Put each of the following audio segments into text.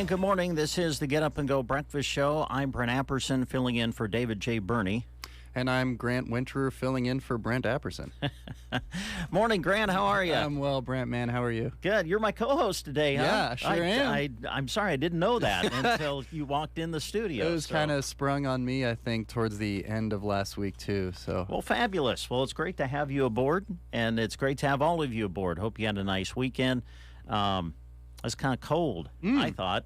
And good morning. This is the Get Up and Go Breakfast Show. I'm Brent Apperson, filling in for David J. Burney. And I'm Grant Winterer, filling in for Brent Apperson. Morning, Grant. How are you? I'm well, Brent, man. How are you? Good. You're my co-host today, huh? Yeah, sure am. I'm sorry, I didn't know that until you walked in the studio. It was kind of sprung on me, I think, towards the end of last week, too. So. Well, fabulous. Well, it's great to have you aboard, and it's great to have all of you aboard. Hope you had a nice weekend. It's kind of cold, I thought.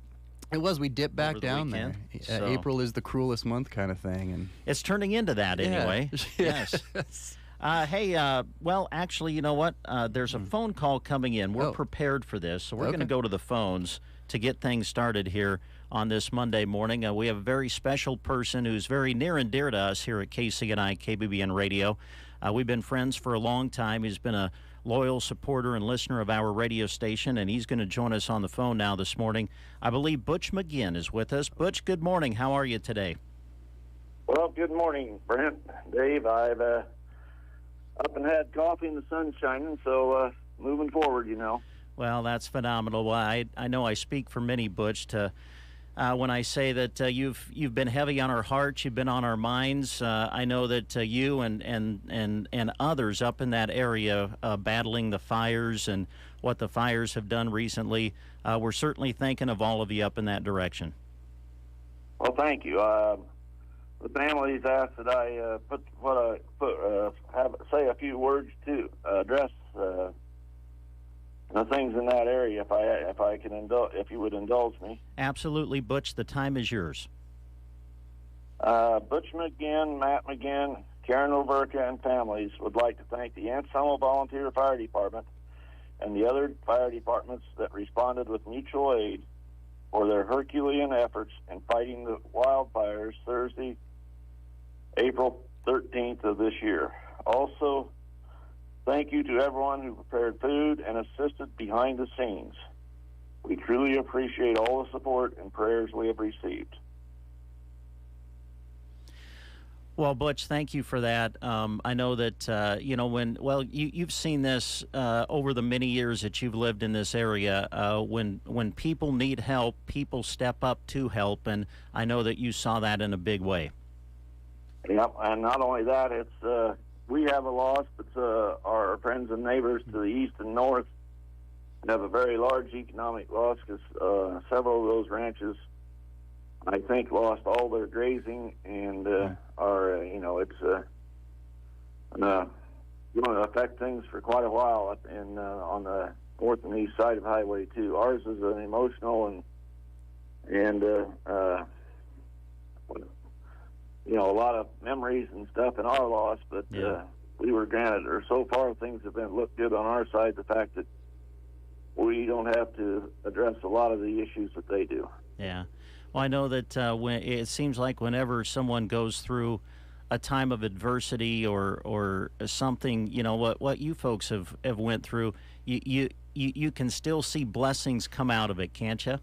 It was. We dipped back down there. So. April is the cruelest month kind of thing. And it's turning into that anyway. Yes. Hey, well, actually, you know what? There's a phone call coming in. We're prepared for this, so we're going to go to the phones to get things started here on this Monday morning. We have a very special person who's very near and dear to us here at KCNI KBBN Radio. We've been friends for a long time. He's been a loyal supporter and listener of our radio station, and he's going to join us on the phone now this morning. I believe Butch McGinn is with us. Butch, good morning. How are you today? Well, good morning, Brent, Dave. I've up and had coffee and the sun's shining, so moving forward, you know. Well, that's phenomenal. Well, I know I speak for many, Butch, to when I say that you've been heavy on our hearts, you've been on our minds. I know that you and others up in that area battling the fires and what the fires have done recently, we're certainly thinking of all of you up in that direction. Well, thank you. The families asked that I say a few words to address the things in that area, if I can if you would indulge me. Absolutely, Butch. The time is yours. Butch McGinn, Matt McGinn, Karen Overka, and families would like to thank the Anselmo Volunteer Fire Department and the other fire departments that responded with mutual aid for their Herculean efforts in fighting the wildfires Thursday, April 13th of this year. Also, thank you to everyone who prepared food and assisted behind the scenes. We truly appreciate all the support and prayers we have received. Well, Butch, thank you for that. I know that, you've seen this over the many years that you've lived in this area. When people need help, people step up to help, and I know that you saw that in a big way. Yep, and not only that, it's we have a loss, but our friends and neighbors to the east and north have a very large economic loss because several of those ranches, I think, lost all their grazing and it's going to affect things for quite a while up on the north and east side of Highway 2. Ours is an emotional and a lot of memories and stuff in our loss, but we were granted, or so far things have been looked good on our side, the fact that we don't have to address a lot of the issues that they do. Yeah. Well, I know that when it seems like whenever someone goes through a time of adversity or something, what you folks have went through, you can still see blessings come out of it, can't you?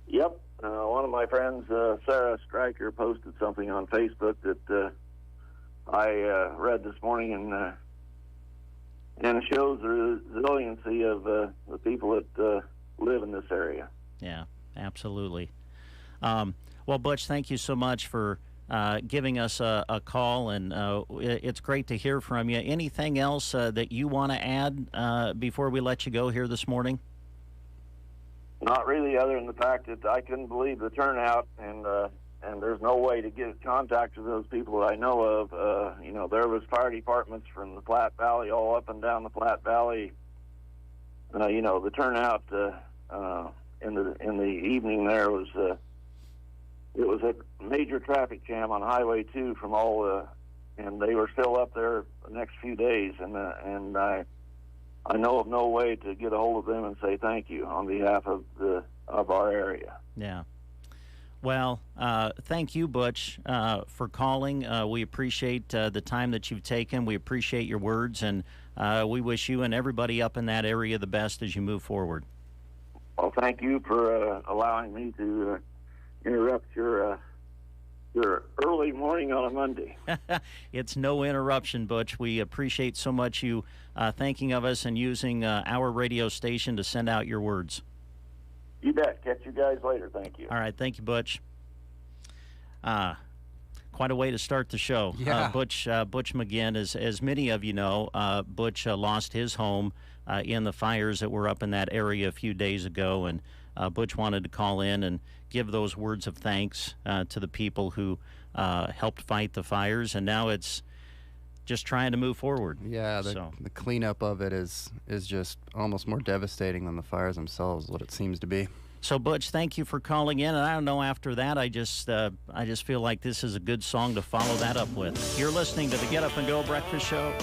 Yep. One of my friends, Sarah Stryker, posted something on Facebook that I read this morning, and it shows the resiliency of the people that live in this area. Yeah, absolutely. Well, Butch, thank you so much for giving us a call, and it's great to hear from you. Anything else that you want to add before we let you go here this morning? Not really, other than the fact that I couldn't believe the turnout, and there's no way to get in contact with those people that I know of. There was fire departments from the Platte Valley all up and down the Platte Valley. The turnout in the evening there was it was a major traffic jam on Highway 2 from and they were still up there the next few days, and I know of no way to get a hold of them and say thank you on behalf of our area. Yeah. Well, thank you, Butch, for calling. We appreciate the time that you've taken. We appreciate your words, and we wish you and everybody up in that area the best as you move forward. Well, thank you for allowing me to interrupt your early morning on a Monday. It's no interruption, Butch. We appreciate so much you thinking of us and using our radio station to send out your words. You bet. Catch you guys later. Thank you. All right. Thank you, Butch. Quite a way to start the show. Yeah. Butch McGinn, as many of you know, Butch lost his home in the fires that were up in that area a few days ago, and Butch wanted to call in and give those words of thanks to the people who helped fight the fires, and now it's just trying to move forward. Yeah, the cleanup of it is just almost more devastating than the fires themselves, what it seems to be. So, Butch, thank you for calling in. And I don't know, after that, I just feel like this is a good song to follow that up with. You're listening to the Get Up and Go Breakfast Show.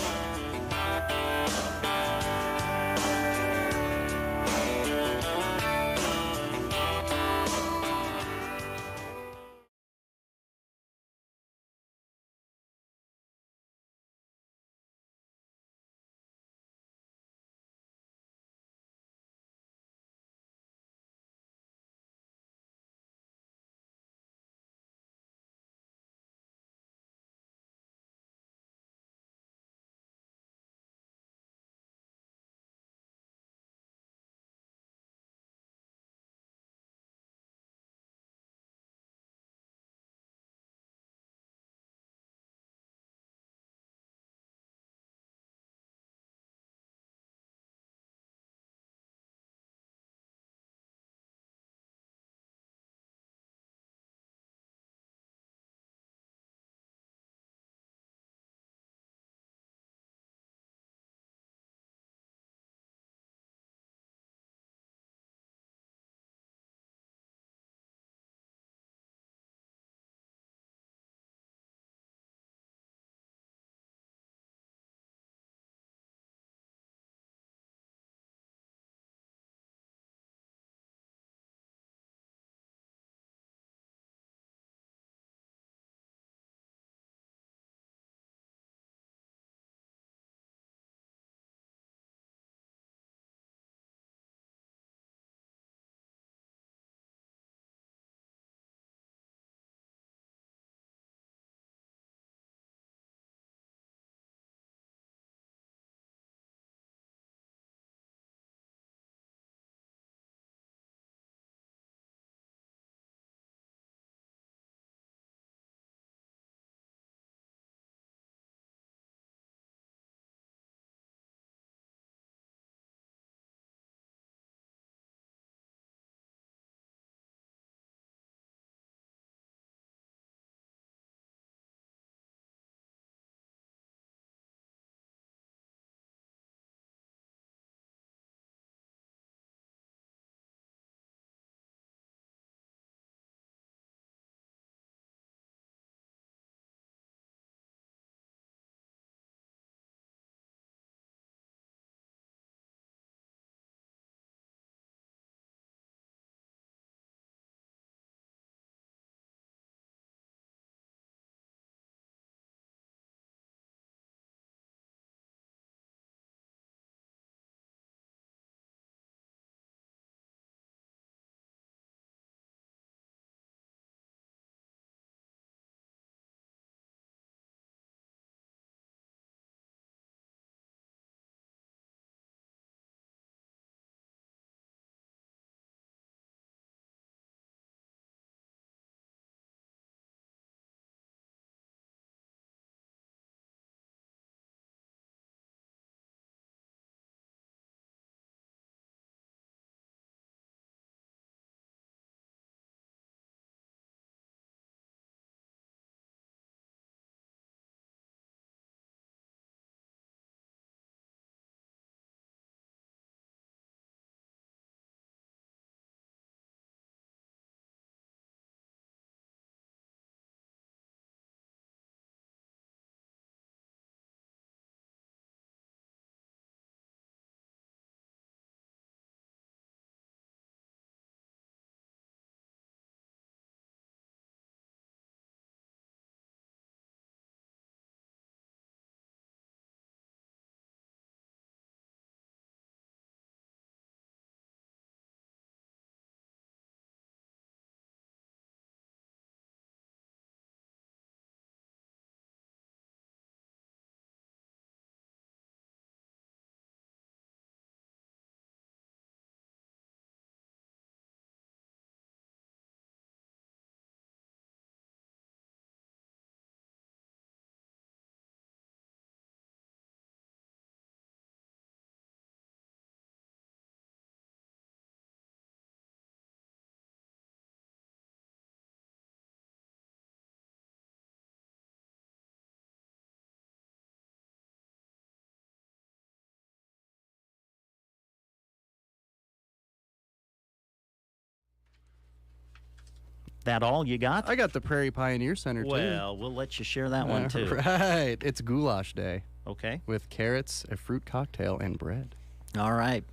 that all you got? I got the Prairie Pioneer Center, too. Well, we'll let you share that one, too. Right. It's Goulash Day. Okay. With carrots, a fruit cocktail, and bread. All right.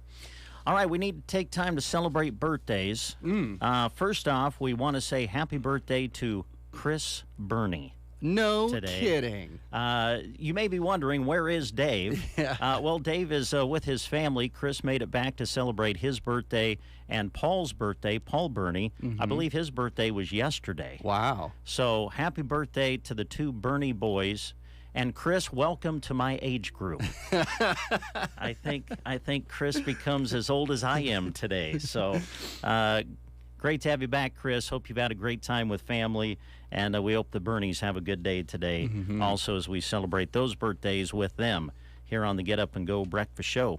All right, we need to take time to celebrate birthdays. First off, we want to say happy birthday to Chris Burney. No today. Kidding. You may be wondering, where is Dave? Yeah. Well, Dave is with his family. Chris made it back to celebrate his birthday and Paul's birthday, Paul Burney. I believe his birthday was yesterday. Wow. So happy birthday to the two Burney boys. And Chris, welcome to my age group. I think Chris becomes as old as I am today. So great to have you back, Chris. Hope you've had a great time with family, and we hope the Burneys have a good day today. Also, as we celebrate those birthdays with them here on the Get Up and Go Breakfast Show.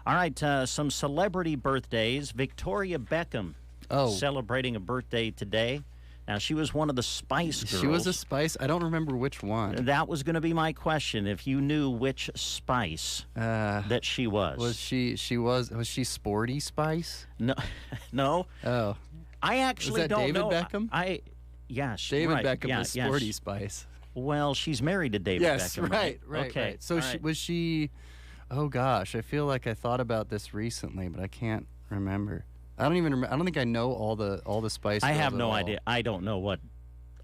All right, some celebrity birthdays. Victoria Beckham celebrating a birthday today. Now, she was one of the Spice Girls. She was a Spice? I don't remember which one. That was going to be my question, if you knew which Spice that she was. Was she Sporty Spice? No. No. Oh. I actually don't David know. Beckham? Yes. David right. Beckham yeah, was Sporty Spice. Well, she's married to David Beckham. Right. Okay. So was she... Oh, gosh. I feel like I thought about this recently, but I can't remember. I don't even remember. I don't think I know all the Spice Girls. I have no idea. I don't know what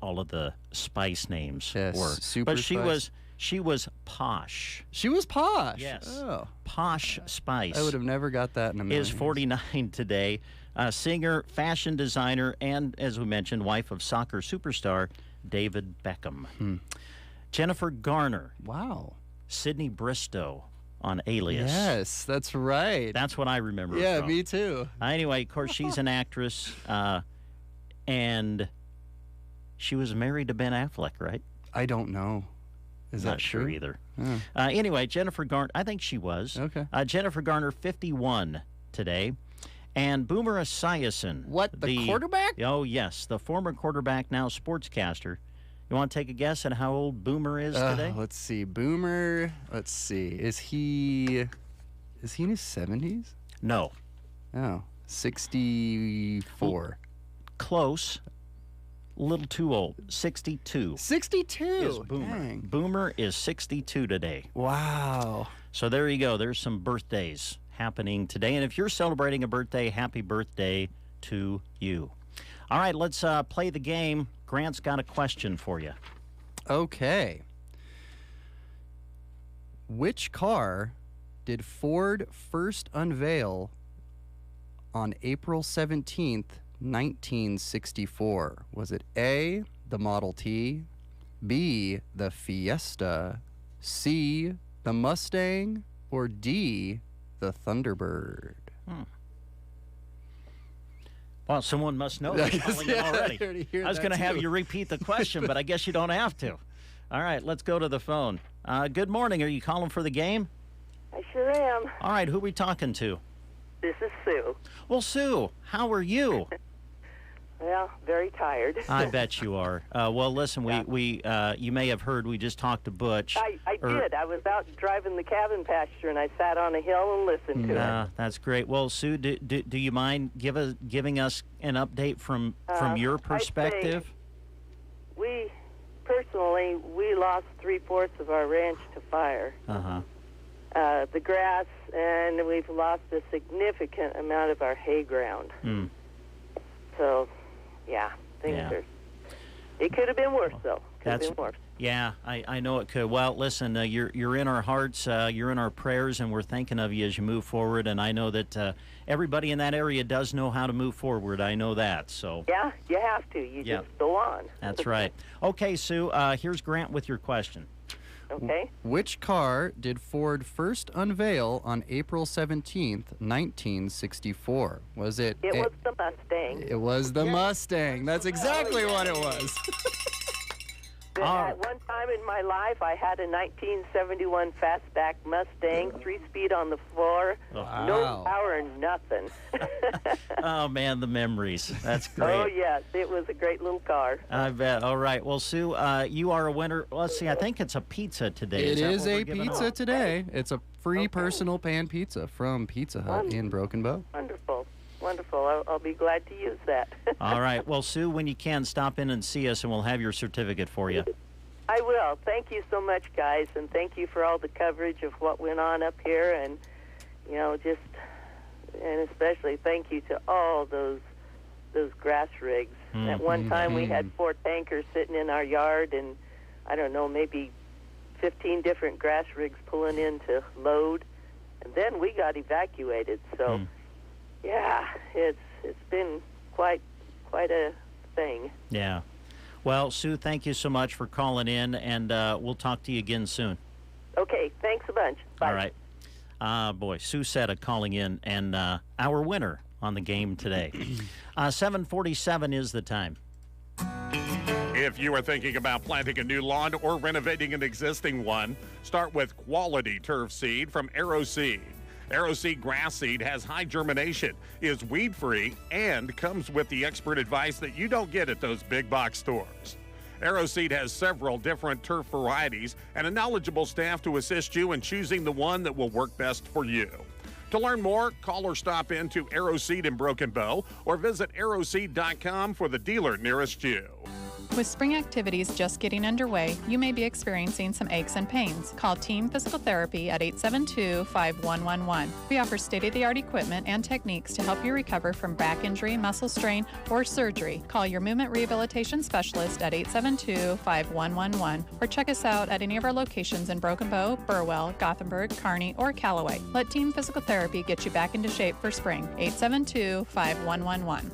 all of the Spice names were. Super but Spice? she was posh. She was posh. Yes. Oh. Posh Spice. I would have never got that in a million. Is 49 today. Singer, fashion designer, and, as we mentioned, wife of soccer superstar David Beckham. Jennifer Garner. Wow. Sydney Bristow on Alias. Yes, that's right. That's what I remember. Yeah, from. me too. Anyway, of course, she's an actress, and she was married to Ben Affleck, right? I don't know. Is Not that sure true? either. Oh. Anyway, Jennifer Garner, I think she was. Okay. Jennifer Garner, 51 today. And Boomer Esiason. What, the quarterback? Oh, yes, the former quarterback, now sportscaster. You want to take a guess at how old Boomer is today? Let's see. Boomer, Is he in his 70s? No. Oh, 64. Close. A little too old. 62. 62? Is Boomer. Dang. Boomer is 62 today. Wow. So there you go. There's some birthdays happening today. And if you're celebrating a birthday, happy birthday to you. All right, let's play the game. Grant's got a question for you. Okay. Which car did Ford first unveil on April 17th, 1964? Was it A, the Model T, B, the Fiesta, C, the Mustang, or D, the Thunderbird? Well, someone must know that calling in already. I was going to have too. you repeat the question, but I guess you don't have to. All right, let's go to the phone. Good morning. Are you calling for the game? I sure am. All right, who are we talking to? This is Sue. Well, Sue, how are you? Well, very tired. I bet you are. Well, listen, we you may have heard we just talked to Butch. I did. I was out driving the cabin pasture, and I sat on a hill and listened to it. That's great. Well, Sue, do you mind giving us an update from your perspective? We lost 3/4 of our ranch to fire. The grass, and we've lost a significant amount of our hay ground. So, yeah, things are. It could have been worse, though. Could have been worse. Yeah, I know it could. Well, listen, you're in our hearts, you're in our prayers, and we're thinking of you as you move forward. And I know that everybody in that area does know how to move forward. I know that. So yeah, you have to. You just go on. That's right. Okay, Sue. Here's Grant with your question. Okay. Which car did Ford first unveil on April 17th, 1964? Was it? It was the Mustang. It was the Mustang. That's exactly what it was. At one time in my life, I had a 1971 Fastback Mustang, 3-speed on the floor, no power, nothing. Oh, man, the memories. That's great. Oh, yes, it was a great little car. I bet. All right. Well, Sue, you are a winner. Let's see, I think it's a pizza today. It is a pizza today. It's a free personal pan pizza from Pizza Hut in Broken Bow. Wonderful. wonderful. I'll be glad to use that. All right. Well, Sue, when you can, stop in and see us, and we'll have your certificate for you. I will. Thank you so much, guys, and thank you for all the coverage of what went on up here, and and especially thank you to all those grass rigs. At one time, we had 4 tankers sitting in our yard, and I don't know, maybe 15 different grass rigs pulling in to load, and then we got evacuated. So, yeah, it's been quite a thing. Yeah. Well, Sue, thank you so much for calling in, and we'll talk to you again soon. Okay, thanks a bunch. Bye. All right. Boy, Sue Seta calling in, and our winner on the game today. 7:47 is the time. If you are thinking about planting a new lawn or renovating an existing one, start with quality turf seed from AeroSeed. AeroSeed grass seed has high germination, is weed-free, and comes with the expert advice that you don't get at those big box stores. AeroSeed has several different turf varieties and a knowledgeable staff to assist you in choosing the one that will work best for you. To learn more, call or stop in to AeroSeed in Broken Bow or visit aeroseed.com for the dealer nearest you. With spring activities just getting underway, you may be experiencing some aches and pains. Call Team Physical Therapy at 872-5111. We offer state-of-the-art equipment and techniques to help you recover from back injury, muscle strain, or surgery. Call your movement rehabilitation specialist at 872-5111 or check us out at any of our locations in Broken Bow, Burwell, Gothenburg, Kearney, or Callaway. Let Team Physical Therapy get you back into shape for spring. 872-5111.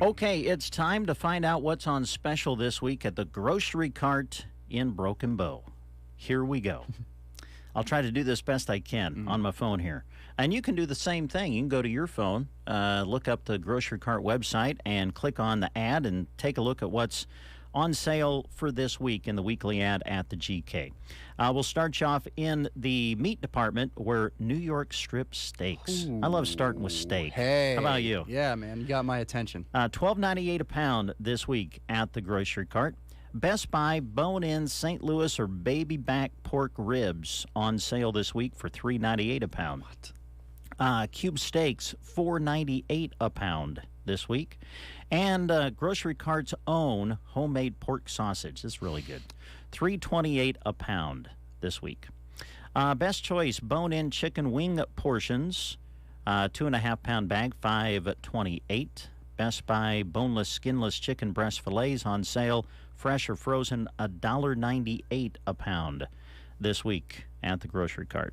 Okay, it's time to find out what's on special this week at the grocery cart in Broken Bow. Here we go. I'll try to do this best I can on my phone here. And you can do the same thing. You can go to your phone, look up the grocery cart website, and click on the ad and take a look at what's on sale for this week in the weekly ad at the GK. We'll start you off in the meat department where New York strip steaks. Ooh. I love starting with steak. Hey. How about you? Yeah, man. You got my attention. $12.98 a pound this week at the grocery cart. Best Buy bone-in St. Louis or baby back pork ribs on sale this week for $3.98 a pound. What? Cube steaks, $4.98 a pound this week. And Grocery Cart's own homemade pork sausage. This is really good. $3.28 a pound this week. Best Choice bone-in chicken wing portions, 2.5 pound bag, $5.28. Best Buy boneless, skinless chicken breast fillets on sale, fresh or frozen, $1.98 a pound this week at the grocery cart.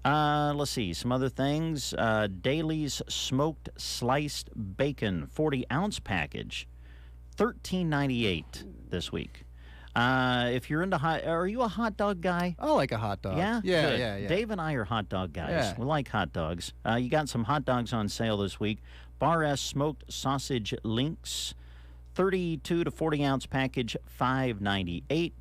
Let's see, some other things. Daly's smoked sliced bacon, 40-ounce package, $13.98 this week. If you're into are you a hot dog guy? I like a hot dog. Yeah? Yeah, Good. yeah. Dave and I are hot dog guys. Yeah. We like hot dogs. You got some hot dogs on sale this week. Bar S smoked sausage links, 32 to 40-ounce package, $5.98.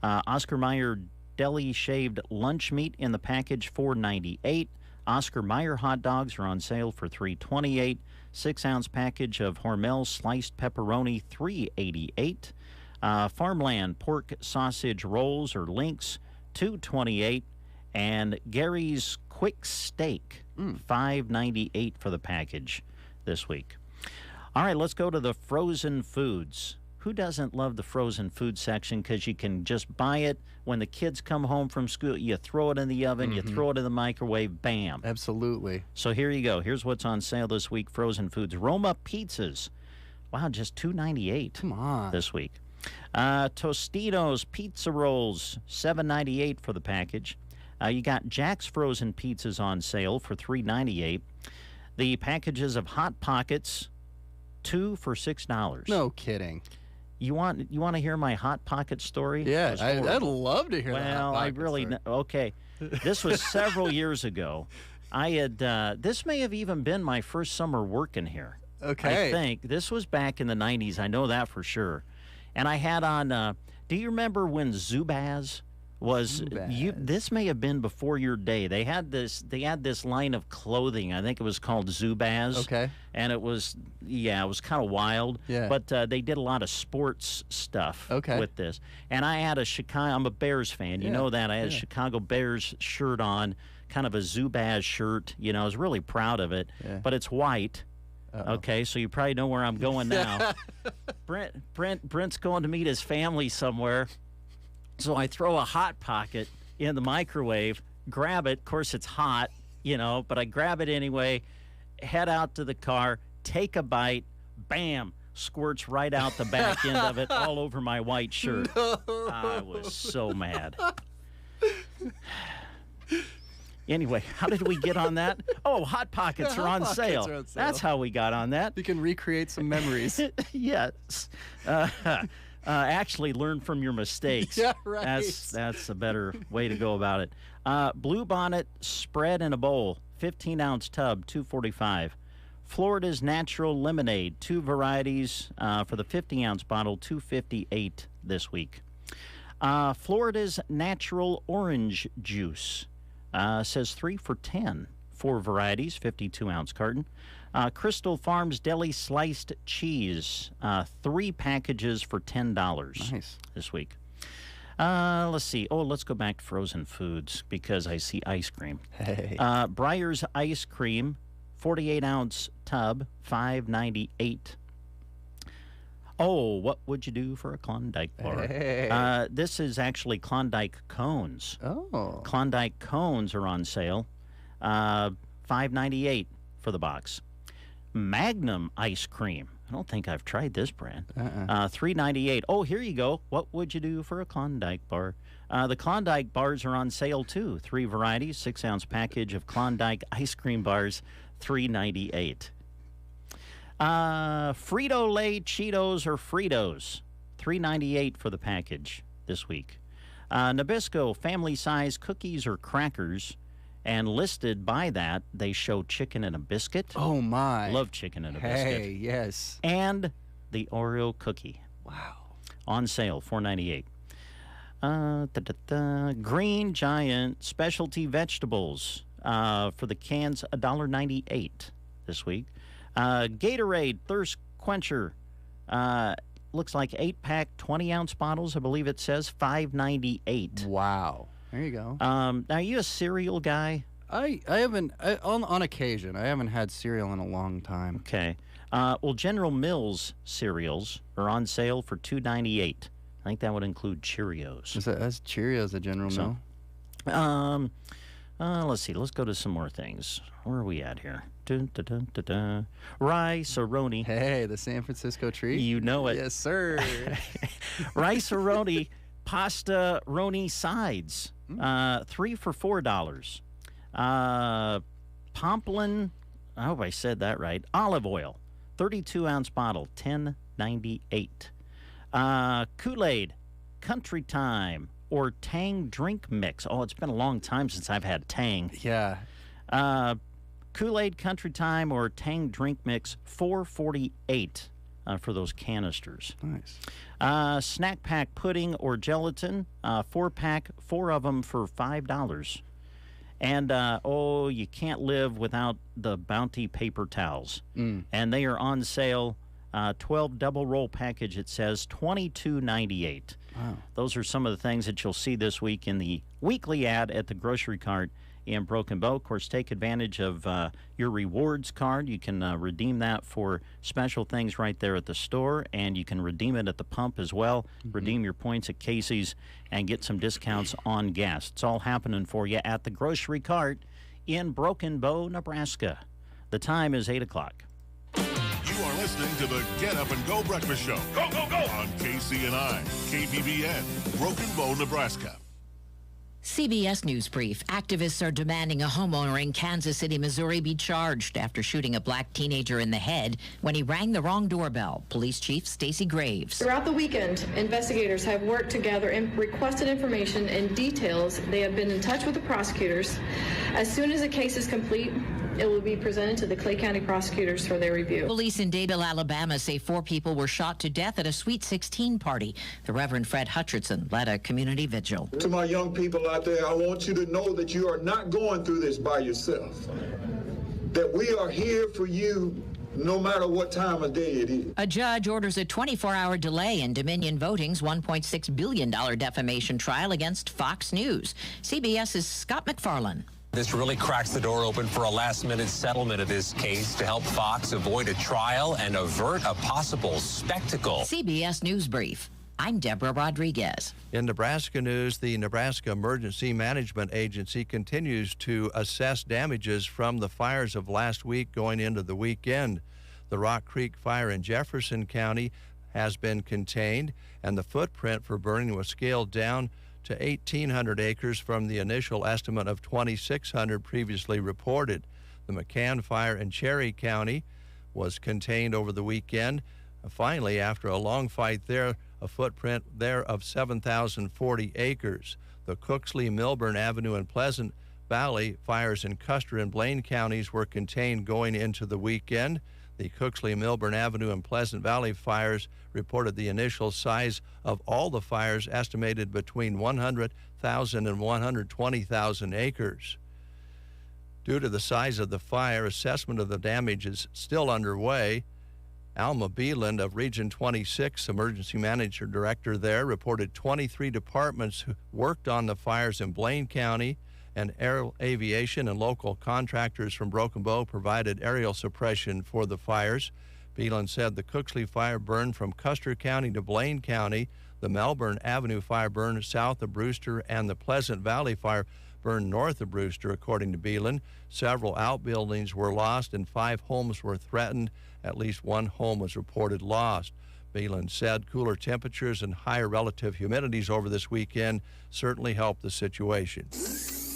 Oscar Mayer deli shaved lunch meat in the package, $4.98. Oscar Mayer hot dogs are on sale for $3.28. 6-ounce package of Hormel sliced pepperoni, $3.88. Farmland pork sausage rolls or links, $2.28. And Gary's quick steak, $5.98 for the package this week. All right, let's go to the frozen foods. Who doesn't love the frozen food section? Because you can just buy it when the kids come home from school. You throw it in the oven, you throw it in the microwave, bam. Absolutely. So here you go. Here's what's on sale this week, frozen foods. Roma pizzas. Wow, just $2.98 Come on. this week. Tostitos pizza rolls, $7.98 for the package. You got Jack's frozen pizzas on sale for $3.98. The packages of Hot Pockets, 2 for $6. No kidding. You want to hear my Hot Pocket story? Yeah, I'd love to hear that. Well, I really okay. This was several years ago. I had this may have even been my first summer working here. Okay. I think this was back in the 90s. I know that for sure. And I had on. Do you remember when Zubaz was? This may have been before your day. They had this line of clothing. I think it was called Zubaz. Okay. And it was kind of wild. Yeah. But they did a lot of sports stuff. Okay. With this. And I had I'm a Bears fan. You know that. I had a Chicago Bears shirt on, kind of a Zubaz shirt. I was really proud of it. Yeah. But it's white. Uh-oh. Okay, so you probably know where I'm going now. Brent's going to meet his family somewhere. So I throw a Hot Pocket in the microwave, grab it. Of course, it's hot, but I grab it anyway, head out to the car, take a bite, bam, squirts right out the back end of it all over my white shirt. No. I was so mad. Anyway, how did we get on that? Oh, Hot Pockets are on sale. That's how we got on that. You can recreate some memories. Yes. Actually learn from your mistakes. Yeah, right. That's a better way to go about it. Blue Bonnet spread in a bowl, 15-ounce tub, $2.45. Florida's Natural Lemonade, 2 varieties for the 50-ounce bottle, $2.58 this week. Florida's Natural Orange Juice says 3 for $10. 4 varieties, 52-ounce carton. Crystal Farms Deli Sliced Cheese, 3 packages for $10 this week. Let's see. Oh, let's go back to frozen foods because I see ice cream. Hey. Breyer's Ice Cream, 48-ounce tub, $5.98. Oh, what would you do for a Klondike bar? Hey. This is actually Klondike cones. Oh. Klondike cones are on sale, $5.98 for the box. Magnum ice cream. I don't think I've tried this brand. $3.98. Oh, here you go. What would you do for a Klondike bar? The Klondike bars are on sale too. 3 varieties, 6-ounce package of Klondike ice cream bars, $3.98. Frito-Lay Cheetos or Fritos, $3.98 for the package this week. Nabisco family-size cookies or crackers, and listed by that, they show chicken and a biscuit. Oh, my. Love chicken and a biscuit. Hey, yes. And the Oreo cookie. Wow. On sale, $4.98. Green Giant specialty vegetables for the cans, $1.98 this week. Gatorade Thirst Quencher, looks like 8-pack, 20-ounce bottles, I believe it says, $5.98. Wow. There you go. Are you a cereal guy? I haven't, on occasion, I haven't had cereal in a long time. Okay. Well, General Mills cereals are on sale for $2.98. I think that would include Cheerios. That's Cheerios at General Mill? Let's see. Let's go to some more things. Where are we at here? Rice-A-Roni. Hey, the San Francisco treat? You know it. Yes, sir. Rice-A-Roni pasta-roni sides. 3 for $4. Pomplin, I hope I said that right, olive oil, 32-ounce bottle, $10.98. Kool-Aid, Country Time, or Tang drink mix. Oh, it's been a long time since I've had Tang. Yeah. Kool-Aid, Country Time, or Tang drink mix, $4.48 for those canisters. Nice. Snack pack pudding or gelatin, 4-pack, 4 of them for $5. And, you can't live without the Bounty paper towels. And they are on sale, 12 double roll package, it says, $22.98. Wow. Those are some of the things that you'll see this week in the weekly ad at the grocery cart in Broken Bow. Of course, take advantage of your rewards card. You can redeem that for special things right there at the store, and you can redeem it at the pump as well. Redeem your points at Casey's and get some discounts on gas. It's all happening for you at the grocery cart in Broken Bow, Nebraska. The time is 8 o'clock. You are listening to the Get Up and Go Breakfast Show. Go, go, go! On KCNI, KBBN, Broken Bow, Nebraska. CBS News Brief. Activists are demanding a homeowner in Kansas City, Missouri be charged after shooting a black teenager in the head when he rang the wrong doorbell. Police Chief Stacey Graves. Throughout the weekend, investigators have worked together and requested information and details. They have been in touch with the prosecutors. As soon as the case is complete, it will be presented to the Clay County prosecutors for their review. Police in Dadeville, Alabama say 4 people were shot to death at a Sweet 16 party. The Reverend Fred Hutcherson led a community vigil. To my young people out there, I want you to know that you are not going through this by yourself. That we are here for you no matter what time of day it is. A judge orders a 24-hour delay in Dominion Voting's $1.6 billion defamation trial against Fox News. CBS's Scott McFarlane. This really cracks the door open for a last-minute settlement of this case to help Fox avoid a trial and avert a possible spectacle. CBS News Brief. I'm Deborah Rodriguez. In Nebraska news, the Nebraska Emergency Management Agency continues to assess damages from the fires of last week going into the weekend. The Rock Creek fire in Jefferson County has been contained, and the footprint for burning was scaled down to 1,800 acres from the initial estimate of 2,600 previously reported. The McCann fire in Cherry County was contained over the weekend. Finally, after a long fight there, a footprint there of 7,040 acres. The Cooksley, Milburn Avenue, and Pleasant Valley fires in Custer and Blaine counties were contained going into the weekend. The Cooksley, Milburn Avenue, and Pleasant Valley fires reported the initial size of all the fires estimated between 100,000 and 120,000 acres. Due to the size of the fire, assessment of the damage is still underway. Alma Beeland of Region 26, Emergency Manager Director there, reported 23 departments who worked on the fires in Blaine County, and aerial aviation and local contractors from Broken Bow provided aerial suppression for the fires. Beeland said the Cooksley fire burned from Custer County to Blaine County, the Melbourne Avenue fire burned south of Brewster, and the Pleasant Valley fire burned north of Brewster, according to Beeland. Several outbuildings were lost and 5 homes were threatened. At least 1 home was reported lost. Beeland said cooler temperatures and higher relative humidities over this weekend certainly helped the situation.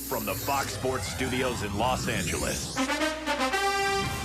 From the Fox Sports Studios in Los Angeles,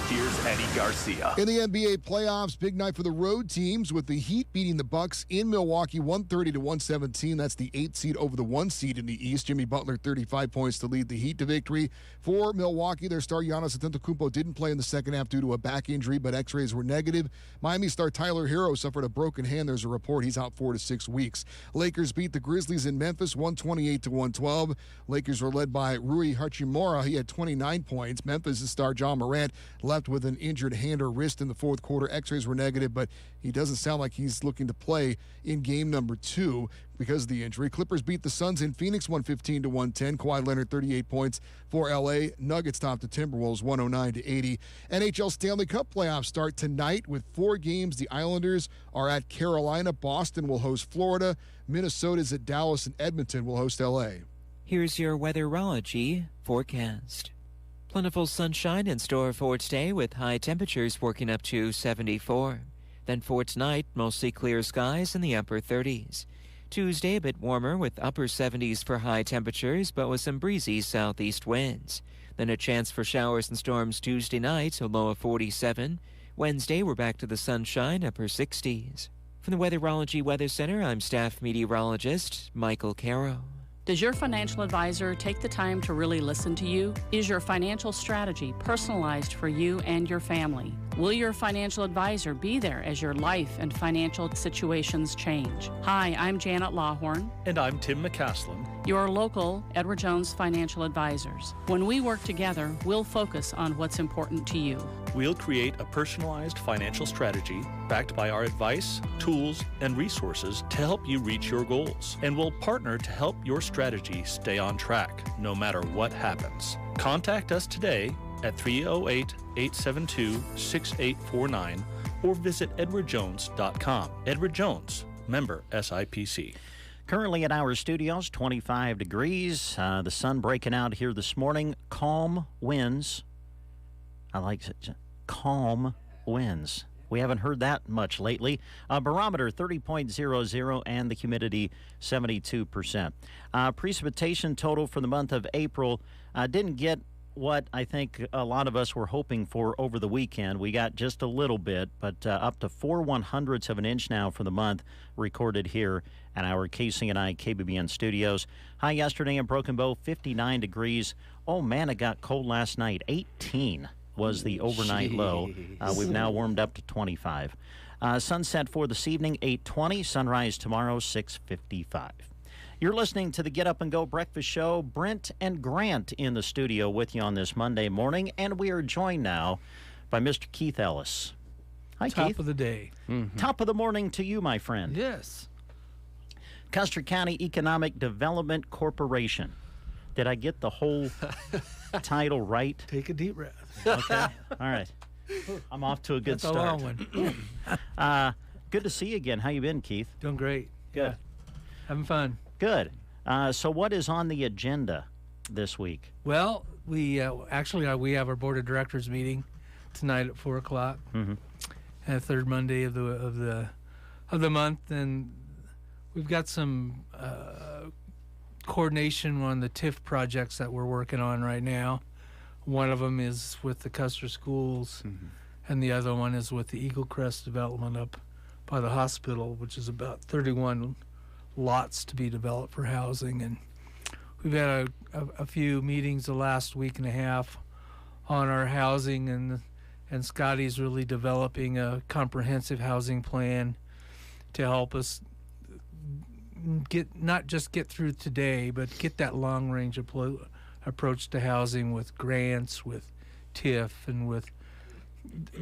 Here's Eddie Garcia. In the NBA playoffs, big night for the road teams with the Heat beating the Bucks in Milwaukee 130-117. That's the 8 seed over the 1 seed in the East. Jimmy Butler 35 points to lead the Heat to victory. For Milwaukee, their star Giannis Antetokounmpo didn't play in the second half due to a back injury, but x-rays were negative. Miami star Tyler Hero suffered a broken hand. There's a report he's out 4 to 6 weeks. Lakers beat the Grizzlies in Memphis 128-112. Lakers were led by Rui Hachimura. He had 29 points. Memphis' star John Morant left with an injured hand or wrist in the fourth quarter. X-rays were negative, but he doesn't sound like he's looking to play in game number 2 because of the injury. Clippers beat the Suns in Phoenix 115-110. Kawhi Leonard 38 points for LA. Nuggets topped the Timberwolves 109-80. NHL Stanley Cup playoffs start tonight with 4 games. The Islanders are at Carolina. Boston will host Florida. Minnesota's at Dallas, and Edmonton will host LA. Here's your weatherology forecast. Plentiful sunshine in store for today with high temperatures working up to 74. Then for tonight, mostly clear skies in the upper 30s. Tuesday a bit warmer with upper 70s for high temperatures, but with some breezy southeast winds. Then a chance for showers and storms Tuesday night, a low of 47. Wednesday we're back to the sunshine, upper 60s. From the Weatherology Weather Center, I'm staff meteorologist Michael Caro. Does your financial advisor take the time to really listen to you? Is your financial strategy personalized for you and your family? Will your financial advisor be there as your life and financial situations change? Hi, I'm Janet Lawhorn. And I'm Tim McCaslin. Your local Edward Jones financial advisors. When we work together, we'll focus on what's important to you. We'll create a personalized financial strategy backed by our advice, tools, and resources to help you reach your goals. And we'll partner to help your strategy stay on track, no matter what happens. Contact us today at 308-872-6849 or visit edwardjones.com. Edward Jones, member SIPC. Currently at our studios, 25 degrees. The sun breaking out here this morning. Calm winds. I like it. Calm winds. We haven't heard that much lately. Barometer 30.00 and the humidity 72%. Precipitation total for the month of April didn't get what I think a lot of us were hoping for over the weekend. We got just a little bit, but up to 4/100ths of an inch now for the month recorded here at our KCNI KBBN studios. High yesterday in Broken Bow, 59 degrees. Oh, man, it got cold last night. 18 was the overnight low. We've now warmed up to 25. Sunset for this evening, 8:20. Sunrise tomorrow, 6:55. You're listening to the Get Up and Go Breakfast Show. Brent and Grant in the studio with you on this Monday morning, and we are joined now by Mr. Keith Ellis. Hi, Keith. Top of the day. Mm-hmm. Top of the morning to you, my friend. Yes. Custer County Economic Development Corporation. Did I get the whole title right? Take a deep breath. Okay. All right. I'm off to a good start. That's a long one. Good to see you again. How you been, Keith? Doing great. Good. Yeah. Having fun. Good. So what is on the agenda this week? Well, we actually we have our board of directors meeting tonight at 4 o'clock, mm-hmm. and the third Monday of the month, and we've got some coordination on the TIF projects that we're working on right now. One of them is with the Custer schools, mm-hmm. and the other one is with the Eagle Crest development up by the hospital, which is about 31 lots to be developed for housing. And we've had a few meetings the last week and a half on our housing, and Scotty's really developing a comprehensive housing plan to help us not just get through today, but get that long-range approach to housing with grants, with TIF, and with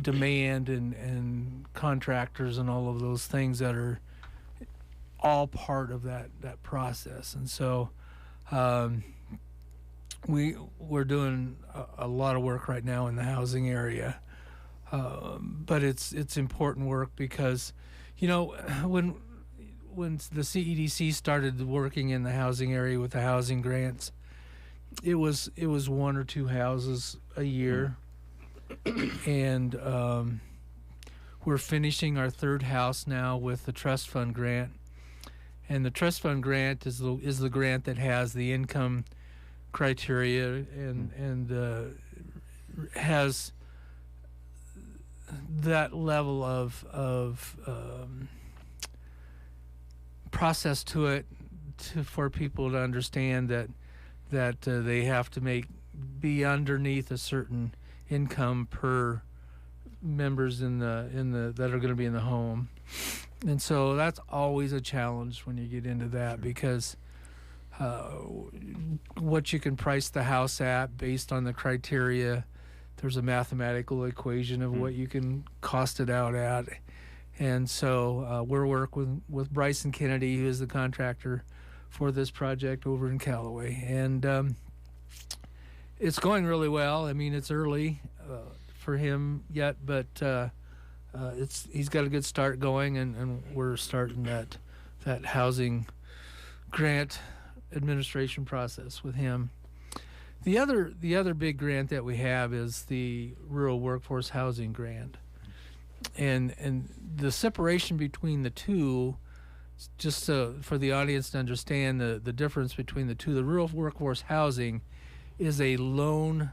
demand and contractors and all of those things that are all part of that process. And so we're doing a lot of work right now in the housing area, but it's important work because, you know, when the CEDC started working in the housing area with the housing grants, it was 1 or 2 houses a year, and we're finishing our third house now with the trust fund grant. And the trust fund grant is the grant that has the income criteria and has that level of process to it for people to understand that they have to be underneath a certain income per members that are going to be in the home. And so that's always a challenge when you get into that, because what you can price the house at based on the criteria, there's a mathematical equation of what you can cost it out at. And so we're working with Bryson Kennedy, who is the contractor for this project over in Callaway. And it's going really well. I mean, it's early for him yet, but he's got a good start going, and we're starting that housing grant administration process with him. The other big grant that we have is the Rural Workforce Housing Grant. And the separation between the two, just for the audience to understand the difference between the two, the Rural Workforce Housing is a loan,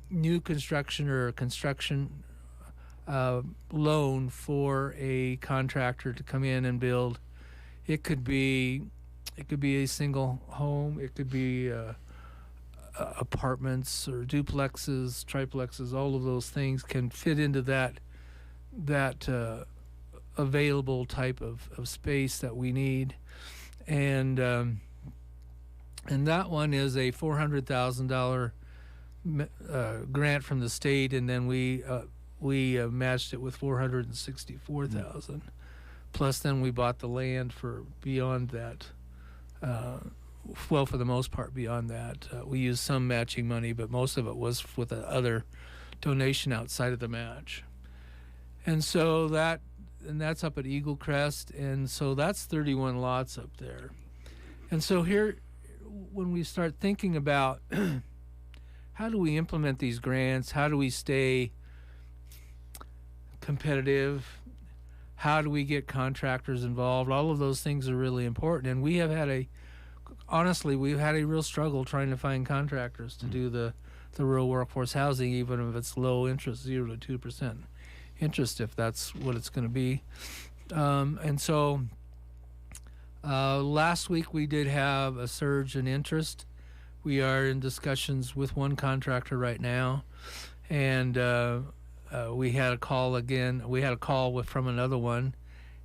new construction or construction loan for a contractor to come in and build. It could be a single home. It could be apartments or duplexes, triplexes. All of those things can fit into that available type of space that we need. And that one is a $400,000 grant from the state, and then we matched it with $464,000. Plus, then we bought the land for beyond that. For the most part, beyond that, we used some matching money, but most of it was with other donation outside of the match. And so that's up at Eagle Crest, and so that's 31 lots up there. And so here, when we start thinking about how do we implement these grants, how do we stay competitive, how do we get contractors involved, all of those things are really important. And we've had a real struggle trying to find contractors to do the rural workforce housing, even if it's low interest, 0 to 2% interest, if that's what it's going to be. And so last week we did have a surge in interest. We are in discussions with one contractor right now, and we had a call again. We had a call from another one,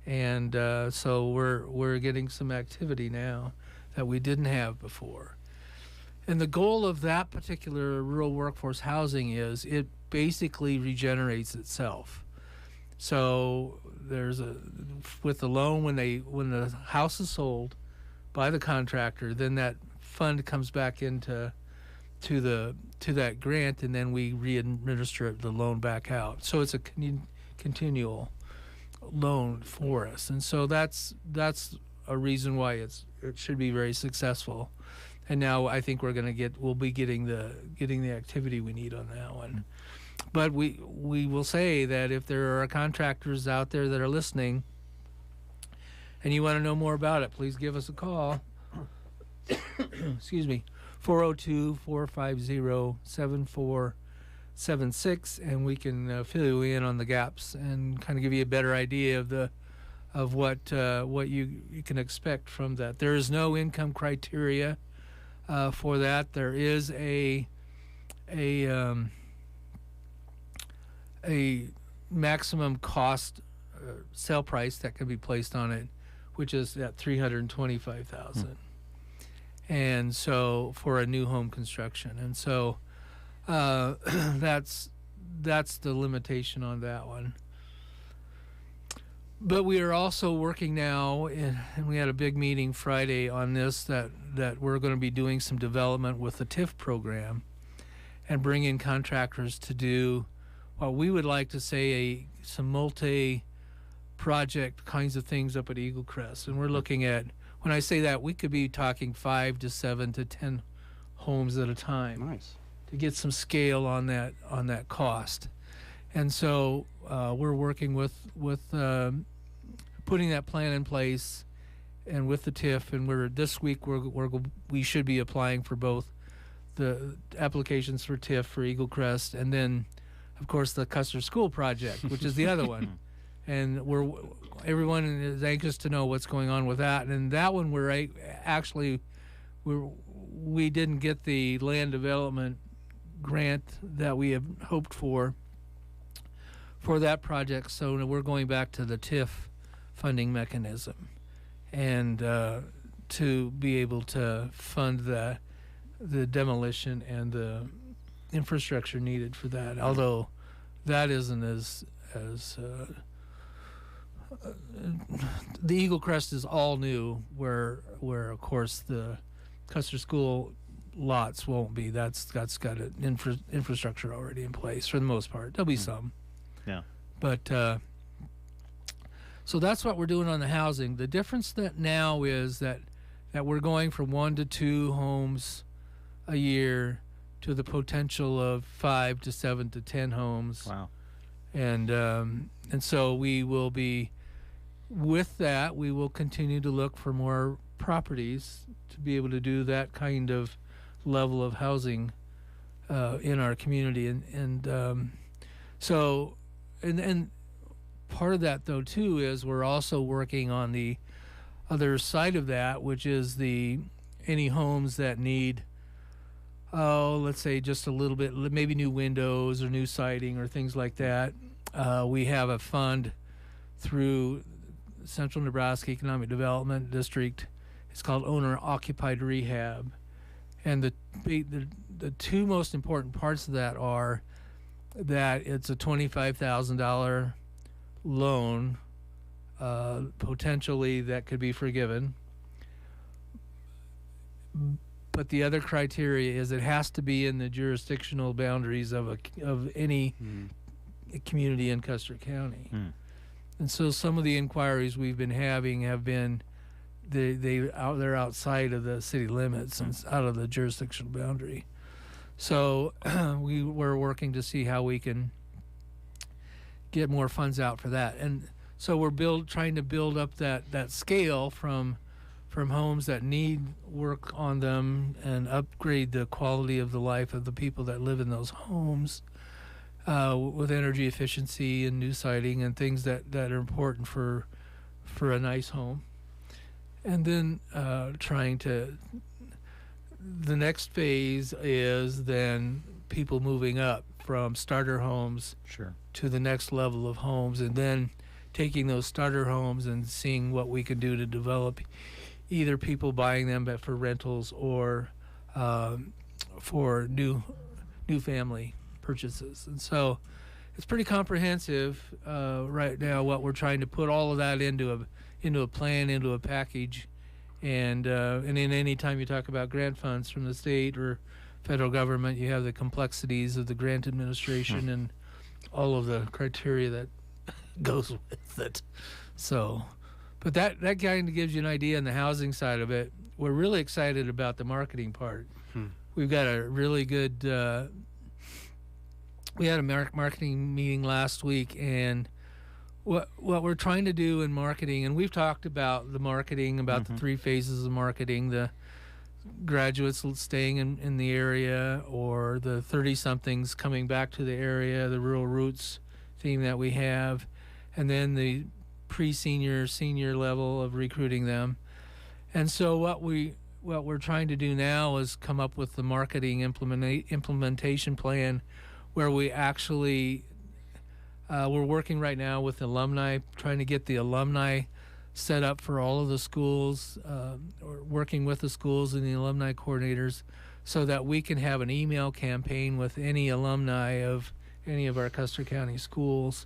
and so we're getting some activity now that we didn't have before. And the goal of that particular rural workforce housing is it basically regenerates itself. So with the loan, when the house is sold by the contractor, then that fund comes back into that grant, and then we re-administer the loan back out. So it's a continual loan for us, and so that's a reason why it should be very successful. And now I think we'll be getting the activity we need on that one. But we will say that if there are contractors out there that are listening and you want to know more about it, please give us a call. Excuse me, 402-450-7476, and we can fill you in on the gaps and kind of give you a better idea of what you can expect from that. There is no income criteria for that. There is a maximum cost sale price that can be placed on it, which is at $325,000. And so for a new home construction, and so that's the limitation on that one. But we are also working now, and we had a big meeting Friday on this, that we're going to be doing some development with the TIF program and bring in contractors to do what we would like to say some multi-project kinds of things up at Eagle Crest. And we're looking at, when I say that, we could be talking 5 to 7 to 10 homes at a time. Nice. To get some scale on that cost. And so we're working with putting that plan in place, and with the TIF, and this week we should be applying for both the applications for TIF for Eagle Crest, and then of course, the Custer School project, which is the other one. And everyone is anxious to know what's going on with that. And that one we didn't get the land development grant that we have hoped for that project. So we're going back to the TIF funding mechanism, and to be able to fund the demolition and the infrastructure needed for that. Although that isn't as the Eagle Crest is all new, where of course the Custer School lots won't be. That's got an infrastructure already in place for the most part. There'll be some. Yeah. But so that's what we're doing on the housing. The difference that now is that we're going from 1 to 2 homes a year to the potential of 5 to 7 to 10 homes. Wow. And so we will be, with that, we will continue to look for more properties to be able to do that kind of level of housing in our community. And part of that, though, too, is we're also working on the other side of that, which is any homes that need, let's say just a little bit, maybe new windows or new siding or things like that. We have a fund through Central Nebraska Economic Development District. It's called Owner Occupied Rehab. And the two most important parts of that are that it's a $25,000 loan, potentially that could be forgiven. But the other criteria is it has to be in the jurisdictional boundaries of any community in Custer County. And so some of the inquiries we've been having have been they're outside of the city limits and out of the jurisdictional boundary. So we're working to see how we can get more funds out for that. And so we're trying to build up that scale from homes that need work on them and upgrade the quality of the life of the people that live in those homes with energy efficiency and new siding and things that are important for a nice home. And then the next phase is then people moving up from starter homes to the next level of homes, and then taking those starter homes and seeing what we can do to develop either people buying them but for rentals or for new family purchases. And so it's pretty comprehensive right now, what we're trying to put all of that into a plan, into a package. And in any time you talk about grant funds from the state or federal government, you have the complexities of the grant administration and all of the criteria that goes with it. So, but that kind of gives you an idea on the housing side of it. We're really excited about the marketing part. We've got a really good, we had a marketing meeting last week, and what we're trying to do in marketing, and we've talked about the marketing, about the 3 phases of marketing, the graduates staying in the area, or the 30-somethings coming back to the area, the rural roots theme that we have, and then the pre-senior, senior level of recruiting them. And so what we're trying to do now is come up with the marketing implementation plan, where we actually we're working right now with alumni, trying to get the alumni set up for all of the schools, or working with the schools and the alumni coordinators, so that we can have an email campaign with any alumni of any of our Custer County schools.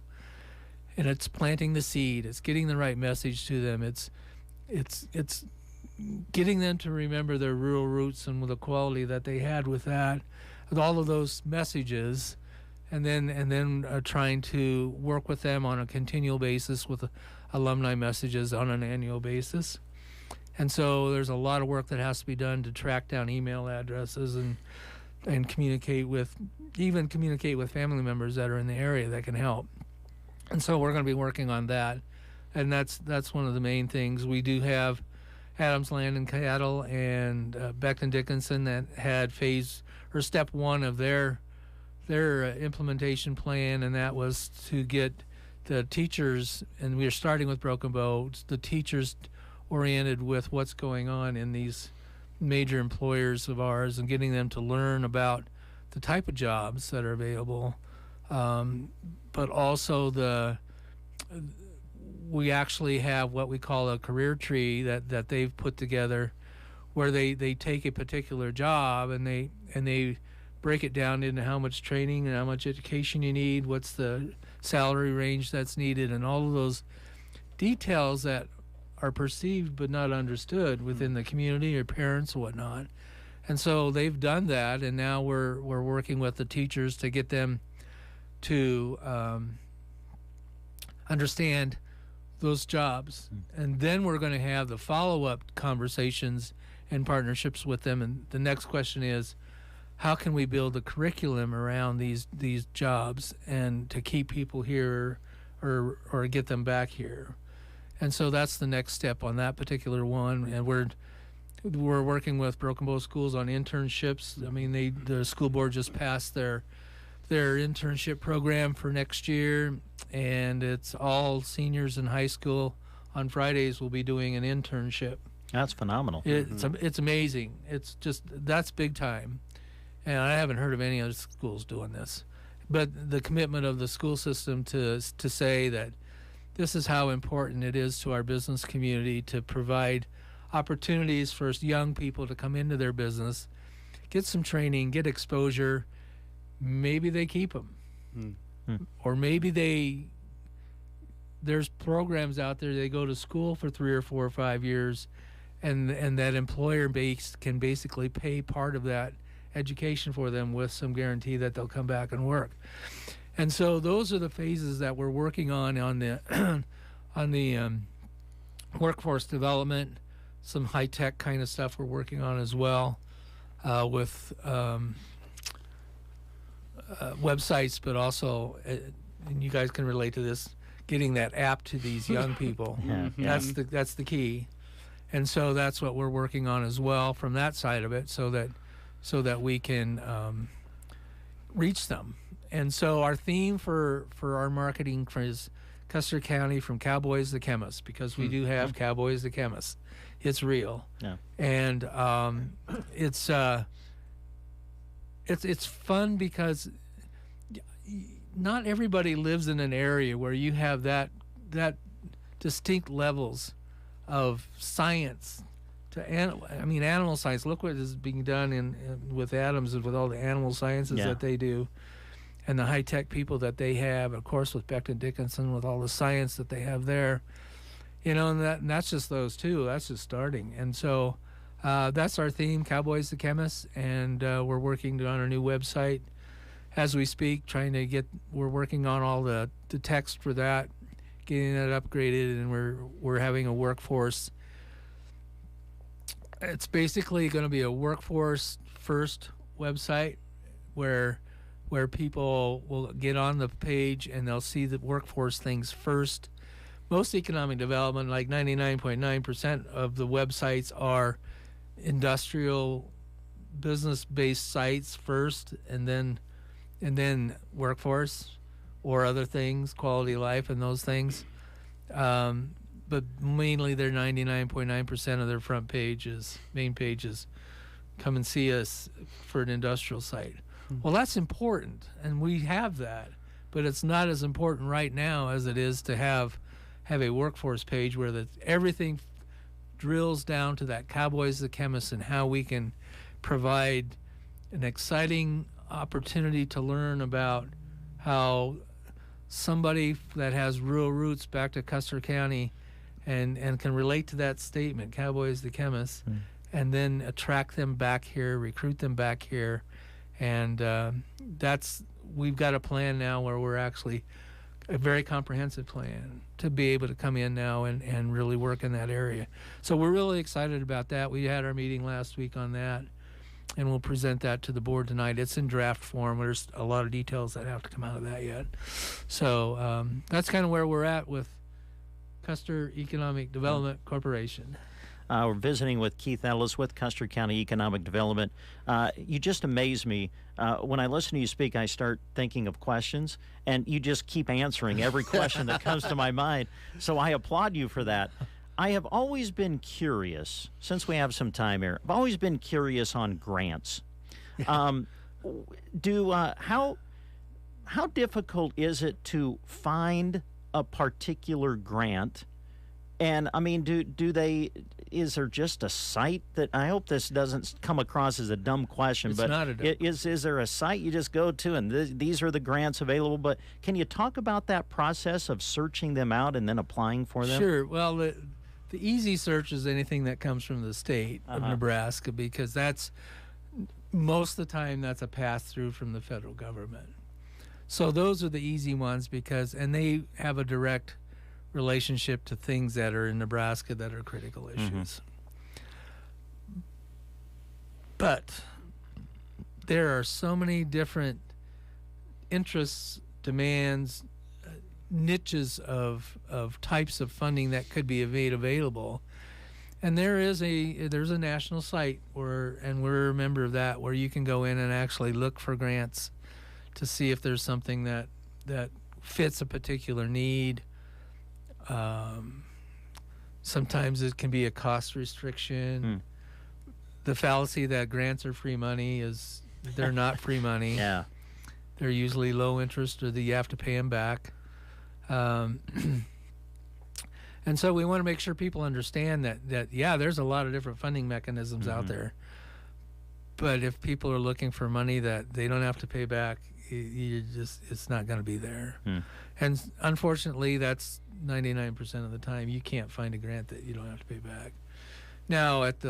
And it's planting the seed. It's getting the right message to them. It's getting them to remember their rural roots and with the quality that they had with that, with all of those messages. And then trying to work with them on a continual basis with alumni messages on an annual basis. And so there's a lot of work that has to be done to track down email addresses and communicate with family members that are in the area that can help. And so we're going to be working on that. And that's one of the main things. We do have Adams Land and Cattle and Becton Dickinson that had step 1 of their implementation plan, and that was to get the teachers, and we are starting with Broken Bow, the teachers oriented with what's going on in these major employers of ours and getting them to learn about the type of jobs that are available, but also we actually have what we call a career tree that they've put together, where they take a particular job and they break it down into how much training and how much education you need, what's the salary range that's needed, and all of those details that are perceived but not understood within the community or parents or whatnot. And so they've done that, and now we're working with the teachers to get them to understand those jobs. And then we're going to have the follow-up conversations and partnerships with them. And the next question is, how can we build a curriculum around these jobs and to keep people here or get them back here? And so that's the next step on that particular one. And we're working with Broken Bow Schools on internships. I mean, the school board just passed their internship program for next year, and it's all seniors in high school on Fridays will be doing an internship. That's phenomenal. It's amazing. It's just, that's big time. And I haven't heard of any other schools doing this. But the commitment of the school system to say that this is how important it is to our business community to provide opportunities for young people to come into their business, get some training, get exposure. Maybe they keep them. Or maybe there's programs out there, they go to school for 3 or 4 or 5 years, and that employer base can basically pay part of that education for them with some guarantee that they'll come back and work. And so those are the phases that we're working on the workforce development, some high-tech kind of stuff we're working on as well, with websites, but also, and you guys can relate to this, getting that app to these young people. That's the key. And so that's what we're working on as well from that side of it, so that we can reach them. And so our theme for our marketing is Custer County from Cowboys to Chemists, because we do have Cowboys to Chemists. It's real. And it's fun because not everybody lives in an area where you have that distinct levels of science. Animal science. Look what is being done with Adams and with all the animal sciences that they do, and the high-tech people that they have, of course, with Becton Dickinson, with all the science that they have there. And that's just those two. That's just starting. And so that's our theme, Cowboys to Chemists, and we're working on our new website as we speak, we're working on all the text for that, getting that upgraded, and we're having a workforce. It's basically going to be a workforce first website where people will get on the page and they'll see the workforce things first. Most economic development, like 99.9% of the websites, are industrial business-based sites first, and then workforce or other things, quality of life and those things. But mainly they're 99.9% of their front pages, main pages. Come and see us for an industrial site. Well, that's important, and we have that, but it's not as important right now as it is to have a workforce page where everything drills down to that Cowboys to Chemists and how we can provide an exciting opportunity to learn about how somebody that has rural roots back to Custer County and can relate to that statement, Cowboys to Chemists, and then attract them back here, recruit them back here. And we've got a plan now where we're actually a very comprehensive plan to be able to come in now and really work in that area. So we're really excited about that. We had our meeting last week on that, and we'll present that to the board tonight. It's in draft form. There's a lot of details that have to come out of that yet. So that's kind of where we're at with Custer Economic Development Corporation. We're visiting with Keith Ellis with Custer County Economic Development. You just amaze me. When I listen to you speak, I start thinking of questions, and you just keep answering every question that comes to my mind. So I applaud you for that. I have always been curious, since we have some time here, I've always been curious on grants. How difficult is it to find a particular grant? And I mean, is there just a site that, I hope this doesn't come across as a dumb question, it's but not a dumb. Is there a site you just go to and these are the grants available? But can you talk about that process of searching them out and then applying for them? Sure. Well, the easy search is anything that comes from the state of Nebraska, because that's, most of the time, that's a pass-through from the federal government. So those are the easy ones and they have a direct relationship to things that are in Nebraska that are critical issues. But there are so many different interests, demands, niches of types of funding that could be made available. And there's a national site and we're a member of that, where you can go in and actually look for grants to see if there's something that fits a particular need. Sometimes it can be a cost restriction. The fallacy that grants are free money is they're not free money. Yeah. They're usually low interest, or that you have to pay them back. And so we want to make sure people understand that there's a lot of different funding mechanisms out there. But if people are looking for money that they don't have to pay back, it's not going to be there. And unfortunately, that's 99% of the time. You can't find a grant that you don't have to pay back. Now, at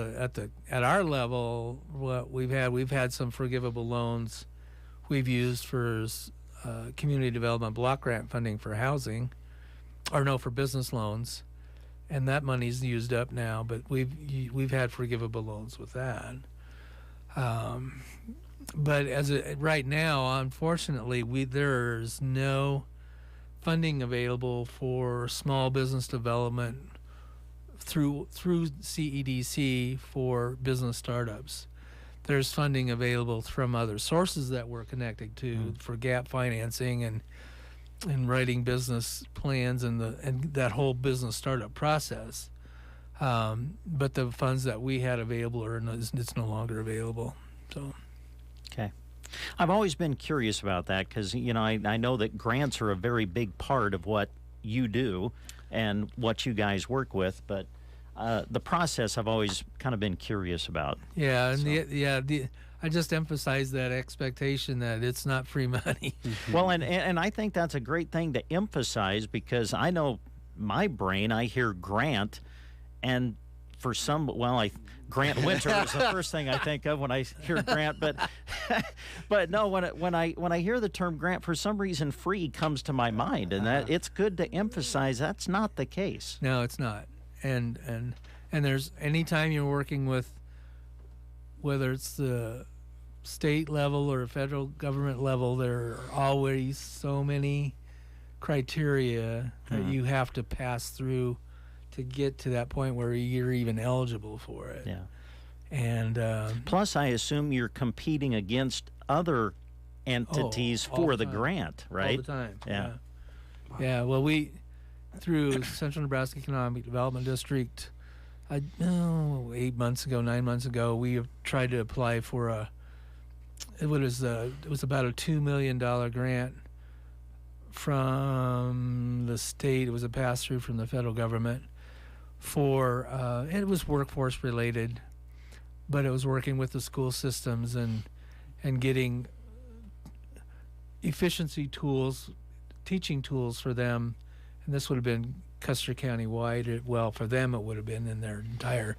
our level, what we've had some forgivable loans we've used for community development block grant funding for housing, for business loans, and that money's used up now. But we've had forgivable loans with that. But right now, unfortunately, there's no funding available for small business development through CEDC for business startups. There's funding available from other sources that we're connected to for gap financing and writing business plans and that whole business startup process. But the funds that we had available it's no longer available. So. Okay. I've always been curious about that because, I know that grants are a very big part of what you do and what you guys work with, but the process I've always kind of been curious about. Yeah, and I just emphasize that expectation that it's not free money. Well, and I think that's a great thing to emphasize, because I know my brain, I hear grant, and for some, Grant Winter is the first thing I think of when I hear grant, but no, when I hear the term grant, for some reason free comes to my mind, and that it's good to emphasize that's not the case. No, it's not. And there's, anytime you're working with, whether it's the state level or federal government level, there are always so many criteria that you have to pass through to get to that point where you're even eligible for it. Yeah. And plus, I assume you're competing against other entities for the grant, right? All the time. Yeah. Yeah. Well, we, through Central Nebraska Economic Development District, 9 months ago, we have tried to apply for it was about a $2 million grant from the state. It was a pass-through from the federal government it was workforce related, but it was working with the school systems and getting efficiency tools, teaching tools for them. And this would have been Custer County wide. Well, for them, it would have been in their entire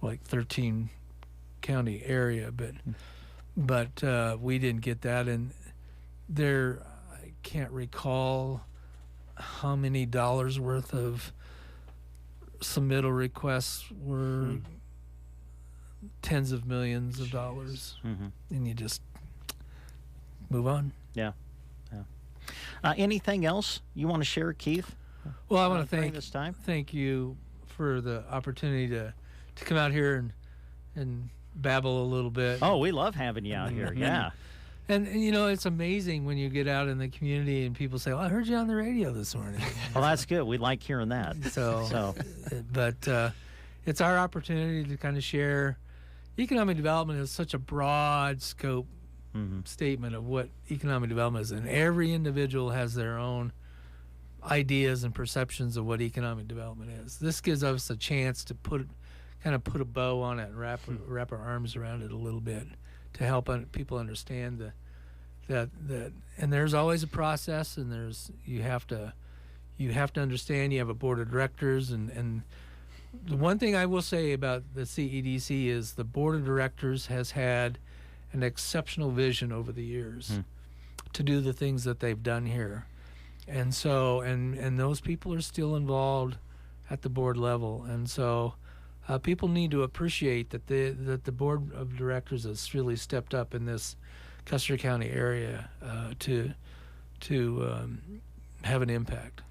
13 county area, but we didn't get that. And I can't recall how many dollars worth of submittal requests were tens of millions of dollars, and you just move on. Yeah. Anything else you want to share, Keith? Well, I want to thank you for the opportunity to to come out here and babble a little bit. Oh, we love having you out here. Yeah. And you know, it's amazing when you get out in the community and people say, "Well, I heard you on the radio this morning." Well, that's good. We like hearing that. But it's our opportunity to kind of share. Economic development is such a broad scope statement of what economic development is, and every individual has their own ideas and perceptions of what economic development is. This gives us a chance to put a bow on it and wrap our arms around it a little bit to help people understand that and there's always a process, and you have to understand you have a board of directors, and the one thing I will say about the CEDC is the board of directors has had an exceptional vision over the years to do the things that they've done here. And so, and those people are still involved at the board level. And so people need to appreciate that the board of directors has really stepped up in this Custer County area to have an impact.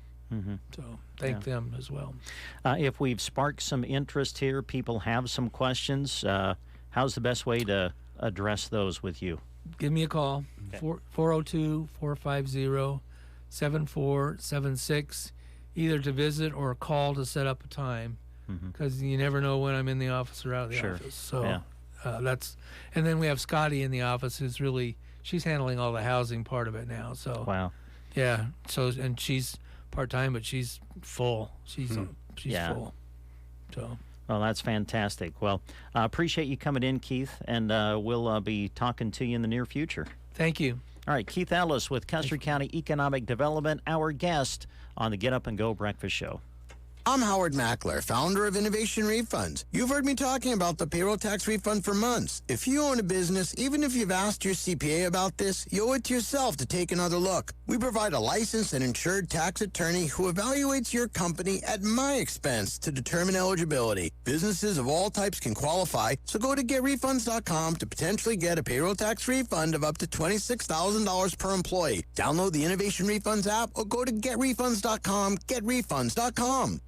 So thank them as well. If we've sparked some interest here, people have some questions, how's the best way to address those with you? Give me a call, 402-450-7476, either to visit or call to set up a time, because you never know when I'm in the office or out of the office. So that's, and then we have Scotty in the office who's she's handling all the housing part of it now. So wow. Yeah. So, and she's part-time, but she's full. She's full. So. Well, that's fantastic. Well, I appreciate you coming in, Keith, and we'll be talking to you in the near future. Thank you. All right, Keith Ellis with Custer County Economic Development, our guest on the Get Up and Go Breakfast Show. I'm Howard Mackler, founder of Innovation Refunds. You've heard me talking about the payroll tax refund for months. If you own a business, even if you've asked your CPA about this, you owe it to yourself to take another look. We provide a licensed and insured tax attorney who evaluates your company at my expense to determine eligibility. Businesses of all types can qualify, so go to getrefunds.com to potentially get a payroll tax refund of up to $26,000 per employee. Download the Innovation Refunds app or go to getrefunds.com, getrefunds.com.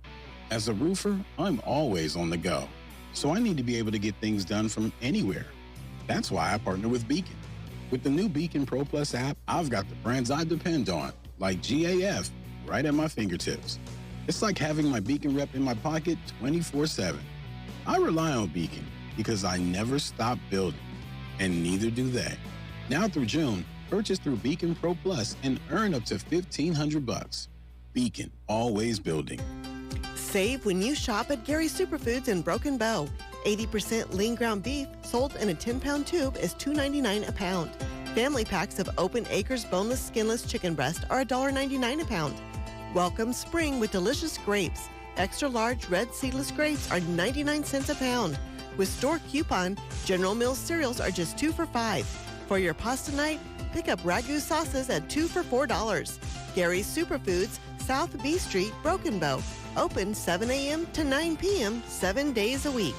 As a roofer, I'm always on the go, so I need to be able to get things done from anywhere. That's why I partner with Beacon. With the new Beacon Pro Plus app, I've got the brands I depend on, like GAF, right at my fingertips. It's like having my Beacon rep in my pocket 24/7. I rely on Beacon because I never stop building, and neither do they. Now through June, purchase through Beacon Pro Plus and earn up to $1,500. Beacon, always building. Save when you shop at Gary's Superfoods in Broken Bow. 80% lean ground beef sold in a 10-pound tube is $2.99 a pound. Family packs of Open Acres boneless, skinless chicken breast are $1.99 a pound. Welcome spring with delicious grapes. Extra large red seedless grapes are 99 cents a pound. With store coupon, General Mills cereals are just 2 for $5. For your pasta night, pick up Ragu sauces at 2 for $4. Gary's Superfoods, South B Street, Broken Bow. Open 7 a.m. to 9 p.m. 7 days a week.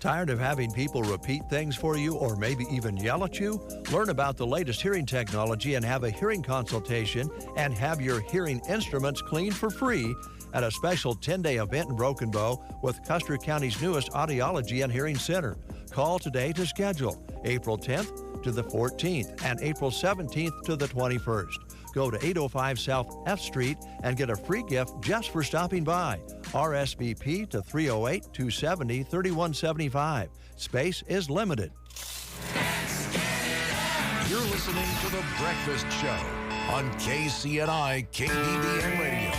Tired of having people repeat things for you or maybe even yell at you? Learn about the latest hearing technology and have a hearing consultation and have your hearing instruments cleaned for free at a special 10-day event in Broken Bow with Custer County's newest audiology and hearing center. Call today to schedule April 10th to the 14th and April 17th to the 21st. Go to 805 South F Street and get a free gift just for stopping by. RSVP to 308-270-3175. Space is limited. You're listening to The Breakfast Show on KCNI KBBN Radio.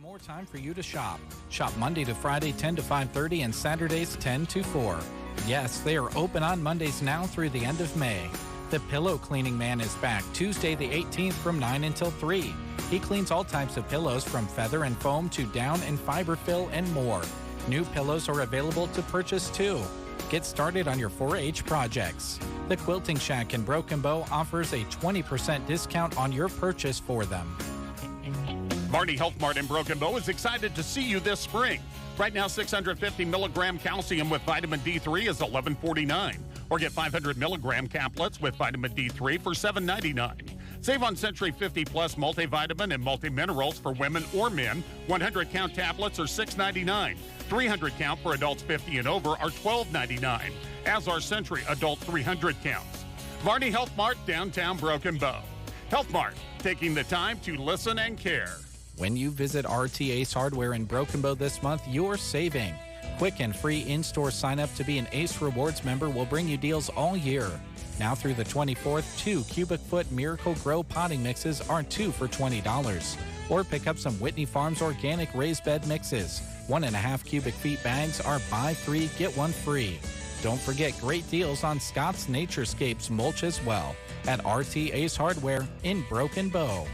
more time for you to shop. Shop Monday to Friday 10 to 5:30 and Saturdays 10 to 4. Yes, they are open on Mondays now through the end of May. The Pillow Cleaning Man is back Tuesday the 18th from 9 until 3. He cleans all types of pillows from feather and foam to down and fiberfill and more. New pillows are available to purchase too. Get started on your 4-H projects. The Quilting Shack in Broken Bow offers a 20% discount on your purchase for them. Varney Health Mart in Broken Bow is excited to see you this spring. Right now, 650 milligram calcium with vitamin D3 is $11.49. Or get 500 milligram caplets with vitamin D3 for $7.99. Save on Century 50 Plus multivitamin and multiminerals for women or men. 100 count tablets are $6.99. 300 count for adults 50 and over are $12.99. As are Century Adult 300 counts. Varney Health Mart, downtown Broken Bow. Health Mart, taking the time to listen and care. When you visit RT Ace Hardware in Broken Bow this month, you're saving. Quick and free in-store sign-up to be an Ace Rewards member will bring you deals all year. Now through the 24th, 2 cubic foot Miracle Grow potting mixes are 2 for $20. Or pick up some Whitney Farms organic raised bed mixes. 1.5 cubic feet bags are buy 3, get 1 free. Don't forget great deals on Scott's Naturescapes mulch as well at RT Ace Hardware in Broken Bow.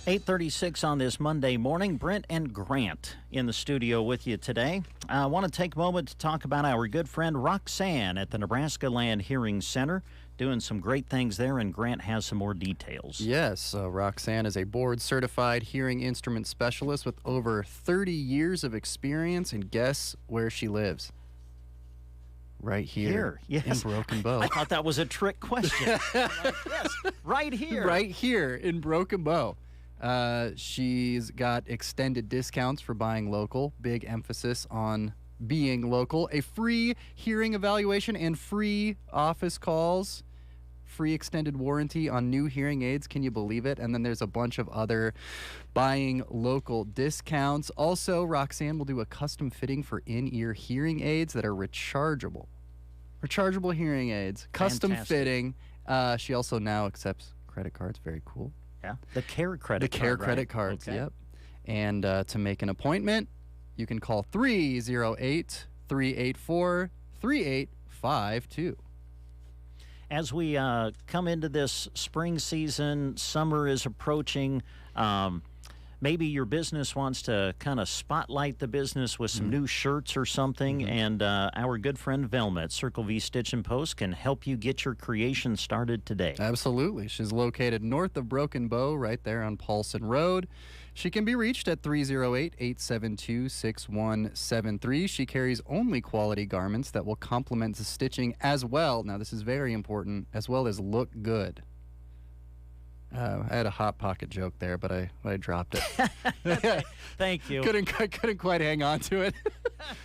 8:36 on this Monday morning. Brent and Grant in the studio with you today. I want to take a moment to talk about our good friend Roxanne at the Nebraska Land Hearing Center, doing some great things there, and Grant has some more details. Yes, Roxanne is a board-certified hearing instrument specialist with over 30 years of experience, and guess where she lives? Right here yes. in Broken Bow. I thought that was a trick question. Yes, right here. Right here in Broken Bow. She's got extended discounts for buying local, big emphasis on being local, a free hearing evaluation and free office calls, free extended warranty on new hearing aids. Can you believe it? And then there's a bunch of other buying local discounts. Also, Roxanne will do a custom fitting for in-ear hearing aids that are rechargeable. Rechargeable hearing aids, custom fitting. She also now accepts credit cards. Very cool. Yeah, the CARE credit card. The CARE credit cards, okay. Yep. And to make an appointment, you can call 308-384-3852. As we come into this spring season, summer is approaching. Maybe your business wants to kind of spotlight the business with some new shirts or something, and our good friend Velma at Circle V Stitch and Post can help you get your creation started today. Absolutely. She's located north of Broken Bow, right there on Paulson Road. She can be reached at 308-872-6173. She carries only quality garments that will complement the stitching as well. Now, this is very important, as well as look good. I had a Hot Pocket joke there, but I dropped it. Thank you. Couldn't quite hang on to it.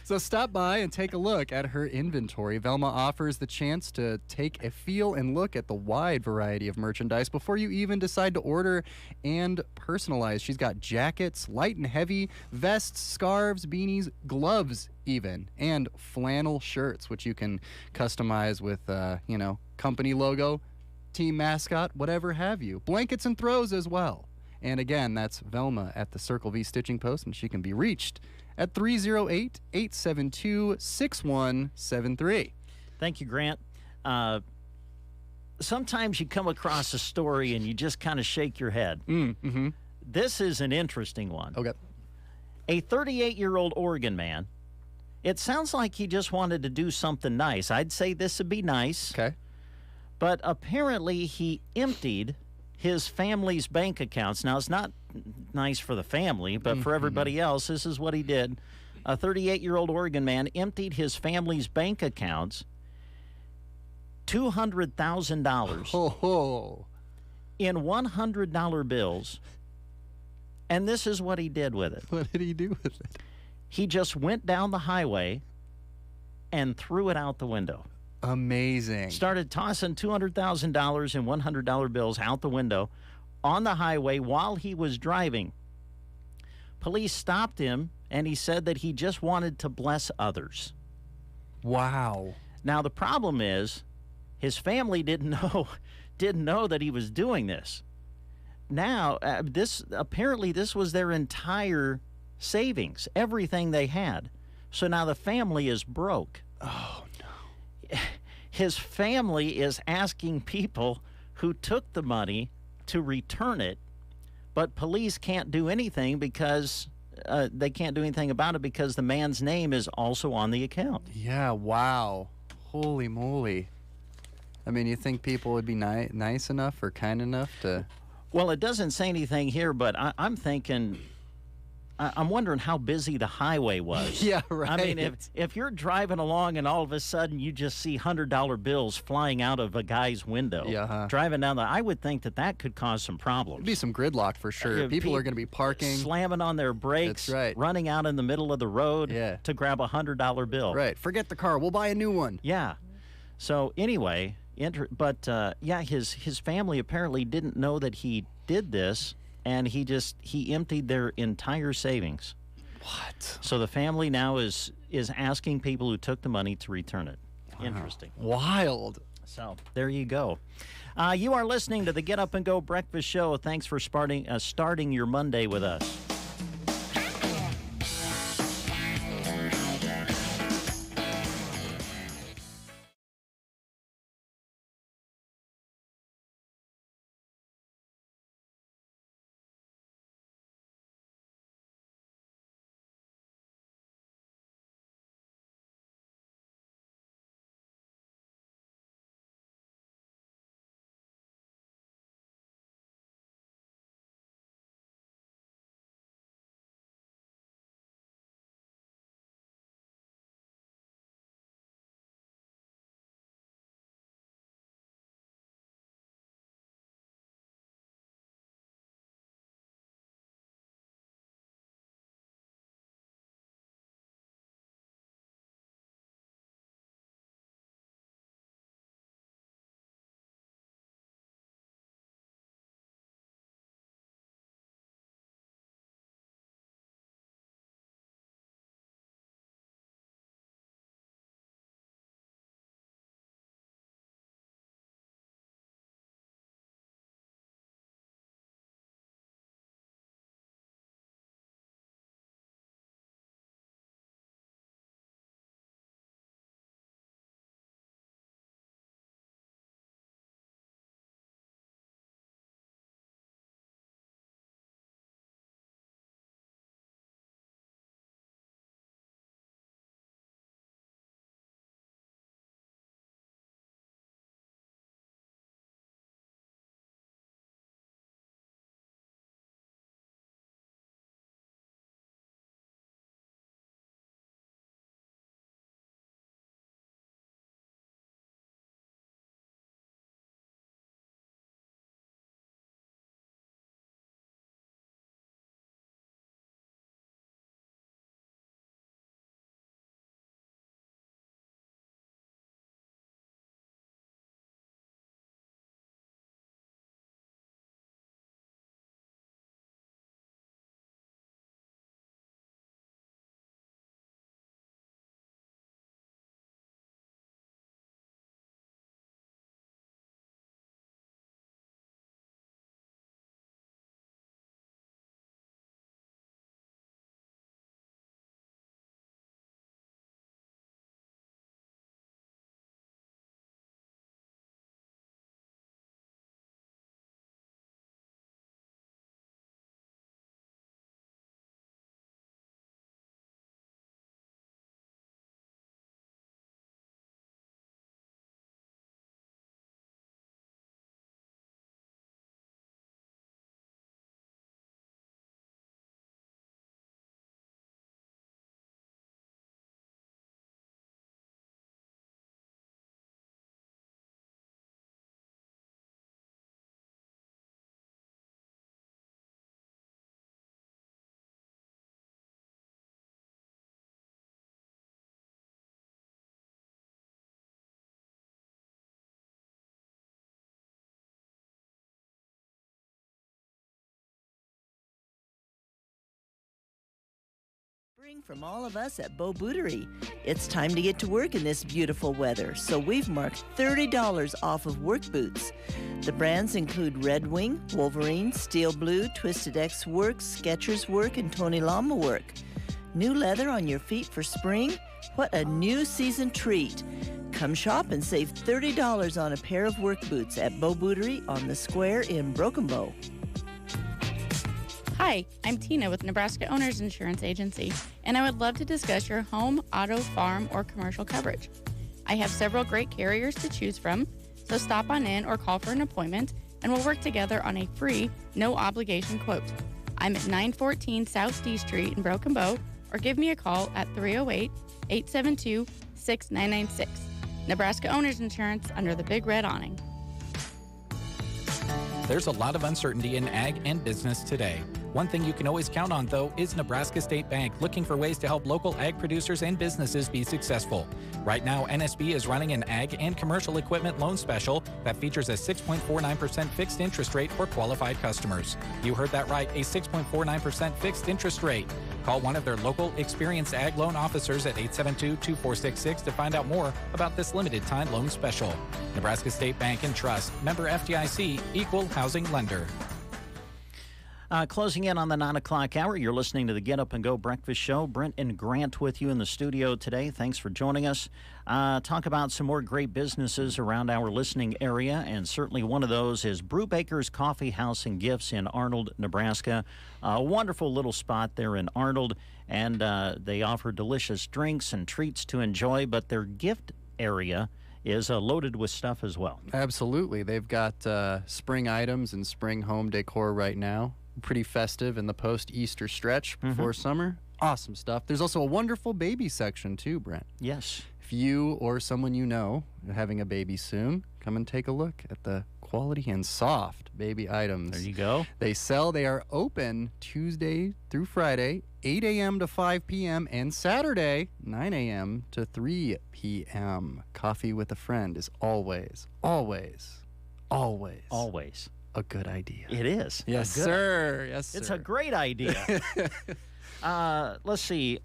So stop by and take a look at her inventory. Velma offers the chance to take a feel and look at the wide variety of merchandise before you even decide to order and personalize. She's got jackets, light and heavy, vests, scarves, beanies, gloves even, and flannel shirts, which you can customize with, company logo, team mascot, whatever have you. Blankets and throws as well. And again, that's Velma at the Circle V Stitching Post, and she can be reached at 308-872-6173. Thank you, Grant. Sometimes you come across a story and you just kind of shake your head. Mm-hmm. This is an interesting one. Okay. A 38-year-old Oregon man. It sounds like he just wanted to do something nice. I'd say this would be nice. Okay. But apparently he emptied his family's bank accounts. Now, it's not nice for the family, but for everybody else, this is what he did. A 38-year-old Oregon man emptied his family's bank accounts, $200,000 in $100 bills, and this is what he did with it. What did he do with it? He just went down the highway and threw it out the window. Amazing. Started tossing $200,000 in $100 bills out the window on the highway while he was driving. Police stopped him, and he said that he just wanted to bless others. Wow. Now, the problem is his family didn't know that he was doing this. now this was their entire savings, everything they had. So now the family is broke. Oh, no. His family is asking people who took the money to return it, but police can't do anything because they can't do anything about it because the man's name is also on the account. Yeah, wow. Holy moly. I mean, you think people would be nice enough or kind enough to... Well, it doesn't say anything here, but I'm thinking... I'm wondering how busy the highway was. Yeah, right. I mean, if you're driving along and all of a sudden you just see $100 bills flying out of a guy's window, driving down I would think that could cause some problems. There'd be some gridlock for sure. People are going to be parking. Slamming on their brakes. That's right. Running out in the middle of the road to grab a $100 bill. Right. Forget the car. We'll buy a new one. Yeah. So anyway, his family apparently didn't know that he did this. And he emptied their entire savings. What? So the family now is asking people who took the money to return it. Wow. Interesting. Wild. So there you go. You are listening to the Get Up and Go Breakfast Show. Thanks for starting your Monday with us. From all of us at Bo Bootery. It's time to get to work in this beautiful weather, so we've marked $30 off of work boots. The brands include Red Wing, Wolverine, Steel Blue, Twisted X Work, Skechers Work, and Tony Lama Work. New leather on your feet for spring? What a new season treat! Come shop and save $30 on a pair of work boots at Bo Bootery on the Square in Broken Bow. Hi, I'm Tina with Nebraska Owners Insurance Agency, and I would love to discuss your home, auto, farm, or commercial coverage. I have several great carriers to choose from, so stop on in or call for an appointment, and we'll work together on a free, no-obligation quote. I'm at 914 South D Street in Broken Bow, or give me a call at 308-872-6996. Nebraska Owners Insurance under the Big Red Awning. There's a lot of uncertainty in ag and business today. One thing you can always count on, though, is Nebraska State Bank, looking for ways to help local ag producers and businesses be successful. Right now, NSB is running an ag and commercial equipment loan special that features a 6.49% fixed interest rate for qualified customers. You heard that right, a 6.49% fixed interest rate. Call one of their local experienced ag loan officers at 872-2466 to find out more about this limited time loan special. Nebraska State Bank and Trust, member FDIC, equal housing lender. Closing in on the 9 o'clock hour, you're listening to the Get Up and Go Breakfast Show. Brent and Grant with you in the studio today. Thanks for joining us. Talk about some more great businesses around our listening area, and certainly one of those is Brubaker's Coffee House and Gifts in Arnold, Nebraska. A wonderful little spot there in Arnold, and they offer delicious drinks and treats to enjoy, but their gift area is loaded with stuff as well. Absolutely. They've got spring items and spring home decor right now. Pretty festive in the post-Easter stretch before summer. Awesome stuff. There's also a wonderful baby section too, Brent. Yes. If you or someone you know are having a baby soon, come and take a look at the quality and soft baby items. There you go. They are open Tuesday through Friday, 8 a.m. to 5 p.m. and Saturday, 9 a.m. to 3 p.m. Coffee with a friend is always a good idea. It is. Yes, sir. Yes, sir. It's a great idea. Let's see.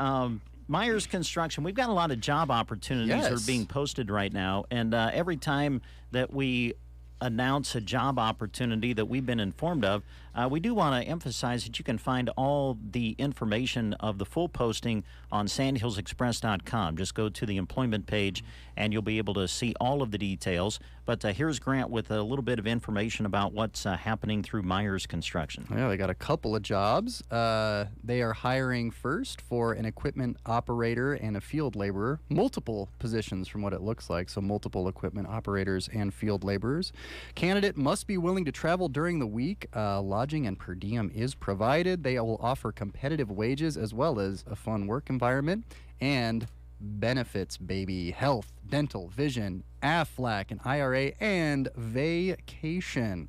Myers Construction, we've got a lot of job opportunities that are being posted right now. And every time that we announce a job opportunity that we've been informed of, we do want to emphasize that you can find all the information of the full posting on sandhillsexpress.com. Just go to the employment page and you'll be able to see all of the details. But here's Grant with a little bit of information about what's happening through Myers Construction. Yeah, they got a couple of jobs. They are hiring first for an equipment operator and a field laborer. Multiple positions from what it looks like, so multiple equipment operators and field laborers. Candidate must be willing to travel during the week. Lodging and per diem is provided. They will offer competitive wages as well as a fun work environment and benefits, baby. Health, dental, vision, AFLAC, an IRA, and vacation.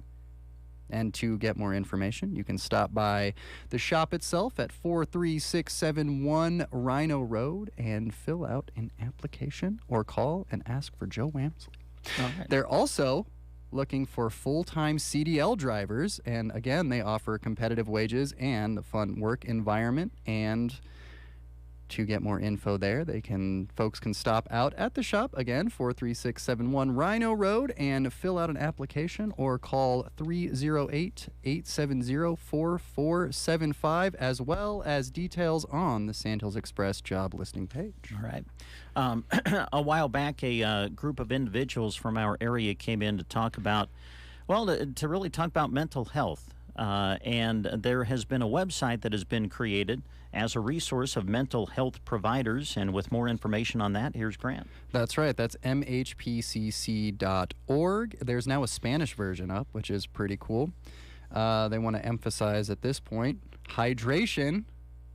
And to get more information, you can stop by the shop itself at 43671 Rhino Road and fill out an application or call and ask for Joe Wamsley. All right. They're also looking for full-time CDL drivers, and again, they offer competitive wages and a fun work environment. And to get more info there, folks can stop out at the shop, again, 43671 Rhino Road, and fill out an application or call 308-870-4475, as well as details on the Sandhills Express job listing page. All right. A while back, a group of individuals from our area came in to talk about, to really talk about mental health. And there has been a website that has been created as a resource of mental health providers. And with more information on that, here's Grant. That's right. That's mhpcc.org. There's now a Spanish version up, which is pretty cool. They want to emphasize at this point, hydration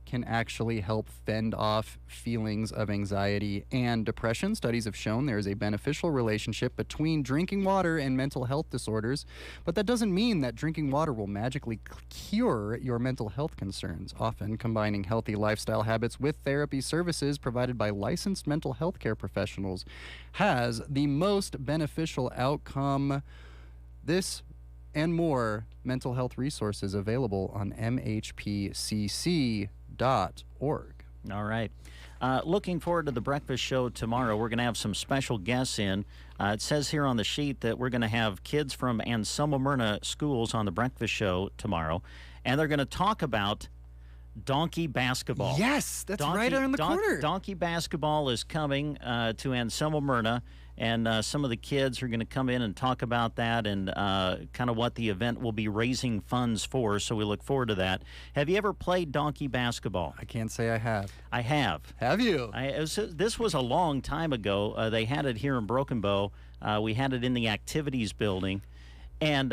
can actually help fend off feelings of anxiety and depression. Studies have shown there is a beneficial relationship between drinking water and mental health disorders, but that doesn't mean that drinking water will magically cure your mental health concerns. Often combining healthy lifestyle habits with therapy services provided by licensed mental health care professionals has the most beneficial outcome. This and more mental health resources available on mhpcc.org. All right. Looking forward to the breakfast show tomorrow. We're going to have some special guests in. It says here on the sheet that we're going to have kids from Anselmo Myrna schools on the breakfast show tomorrow, and they're going to talk about donkey basketball. Yes, that's right around the corner. Donkey basketball is coming to Anselmo Myrna, and some of the kids are going to come in and talk about that and kind of what the event will be raising funds for, so we look forward to that. Have you ever played donkey basketball? I can't say I have. I have. Have you? This was a long time ago. They had it here in Broken Bow. We had it in the activities building, and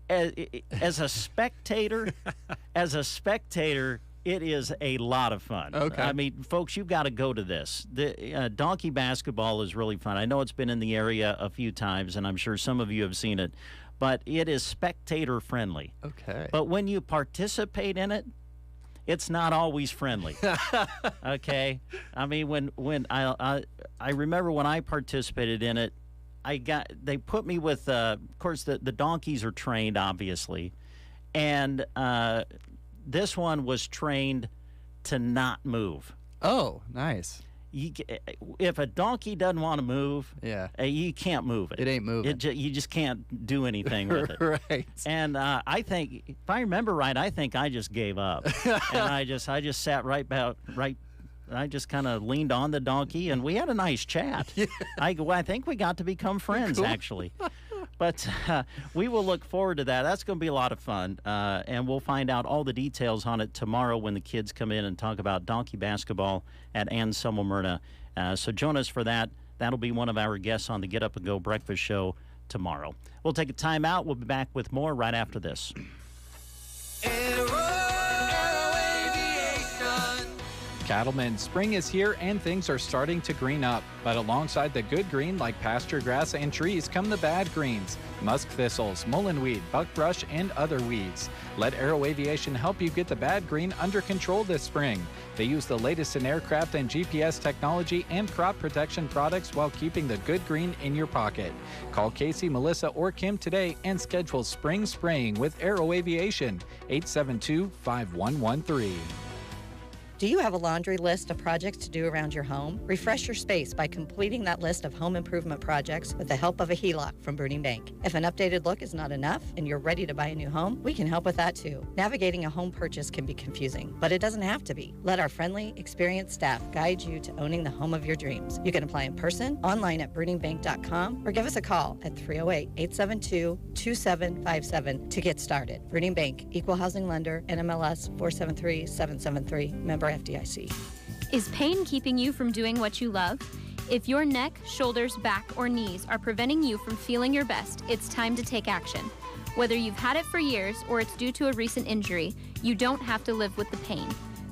as a spectator, it is a lot of fun. Okay. I mean, folks, you've got to go to this. The donkey basketball is really fun. I know it's been in the area a few times, and I'm sure some of you have seen it, but it is spectator friendly. Okay. But when you participate in it, it's not always friendly. Okay. I mean, when I remember when I participated in it, they put me with, of course, the donkeys are trained, obviously, and this one was trained to not move. Oh, nice. If a donkey doesn't want to move, you can't move it. It ain't moving. You just can't do anything with it. Right. And I think, if I remember right, I think I just gave up, and I just sat right. I just kind of leaned on the donkey, and we had a nice chat. Yeah. I think we got to become friends, actually. But we will look forward to that. That's going to be a lot of fun, and we'll find out all the details on it tomorrow when the kids come in and talk about donkey basketball at Anselmo Myrna. So join us for that. That'll be one of our guests on the Get Up and Go breakfast show tomorrow. We'll take a time out. We'll be back with more right after this. Cattlemen, spring is here and things are starting to green up. But alongside the good green like pasture grass and trees come the bad greens, musk thistles, mullenweed, buckbrush, and other weeds. Let Aero Aviation help you get the bad green under control this spring. They use the latest in aircraft and GPS technology and crop protection products while keeping the good green in your pocket. Call Casey, Melissa, or Kim today and schedule spring spraying with Aero Aviation, 872-5113. Do you have a laundry list of projects to do around your home? Refresh your space by completing that list of home improvement projects with the help of a HELOC from Bruning Bank. If an updated look is not enough and you're ready to buy a new home, we can help with that too. Navigating a home purchase can be confusing, but it doesn't have to be. Let our friendly, experienced staff guide you to owning the home of your dreams. You can apply in person, online at BruningBank.com, or give us a call at 308-872-2757 to get started. Bruning Bank, Equal Housing Lender, NMLS 473773, member FDIC. Is pain keeping you from doing what you love? If your neck, shoulders, back, or knees are preventing you from feeling your best, it's time to take action. Whether you've had it for years or it's due to a recent injury, you don't have to live with the pain.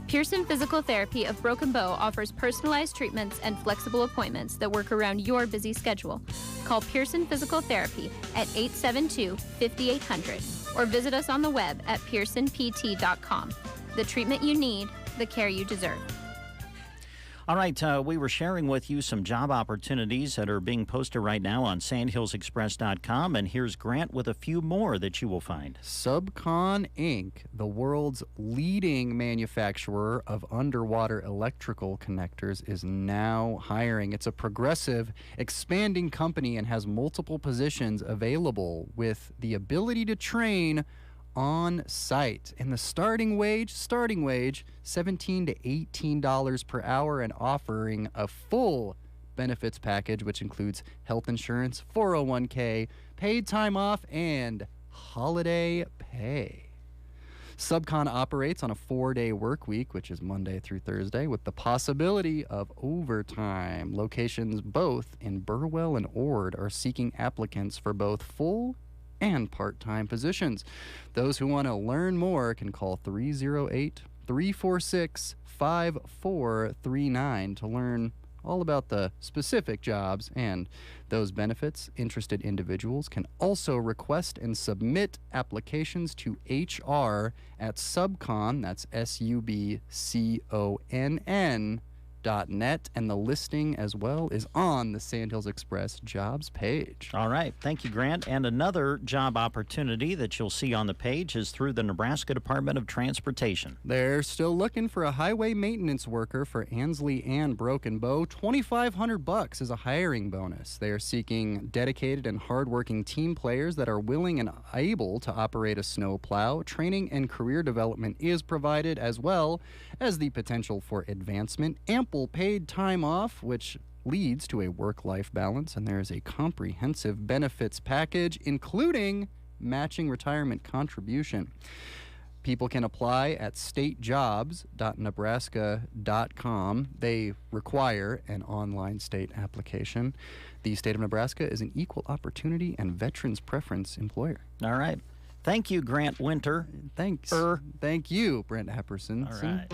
Pearson Physical Therapy of Broken Bow offers personalized treatments and flexible appointments that work around your busy schedule. Call Pearson Physical Therapy at 872-5800 or visit us on the web at pearsonpt.com. The treatment you need, the care you deserve. All right, we were sharing with you some job opportunities that are being posted right now on sandhillsexpress.com, and here's Grant with a few more that you will find. Subcon Inc., the world's leading manufacturer of underwater electrical connectors, is now hiring. It's a progressive, expanding company and has multiple positions available with the ability to train on site. And the starting wage $17 to $18 per hour, and offering a full benefits package which includes health insurance, 401k, paid time off, and holiday pay. Subcon operates on a 4-day work week, which is Monday through Thursday, with the possibility of overtime. Locations both in Burwell and Ord are seeking applicants for both full and part-time positions. Those who want to learn more can call 308-346-5439 to learn all about the specific jobs and those benefits. Interested individuals can also request and submit applications to HR at Subcon, that's SUBCONN, sandhillsexpress.net, and the listing as well is on the Sandhills Express jobs page. All right. Thank you, Grant. And another job opportunity that you'll see on the page is through the Nebraska Department of Transportation. They're still looking for a highway maintenance worker for Ansley and Broken Bow. $2,500 is a hiring bonus. They are seeking dedicated and hardworking team players that are willing and able to operate a snow plow. Training and career development is provided, as well as the potential for advancement, ample paid time off, which leads to a work-life balance, and there is a comprehensive benefits package, including matching retirement contribution. People can apply at statejobs.nebraska.com. They require an online state application. The state of Nebraska is an equal opportunity and veterans preference employer. All right. Thank you, Grant Winter. Thanks. Thank you, Brent Epperson. All right.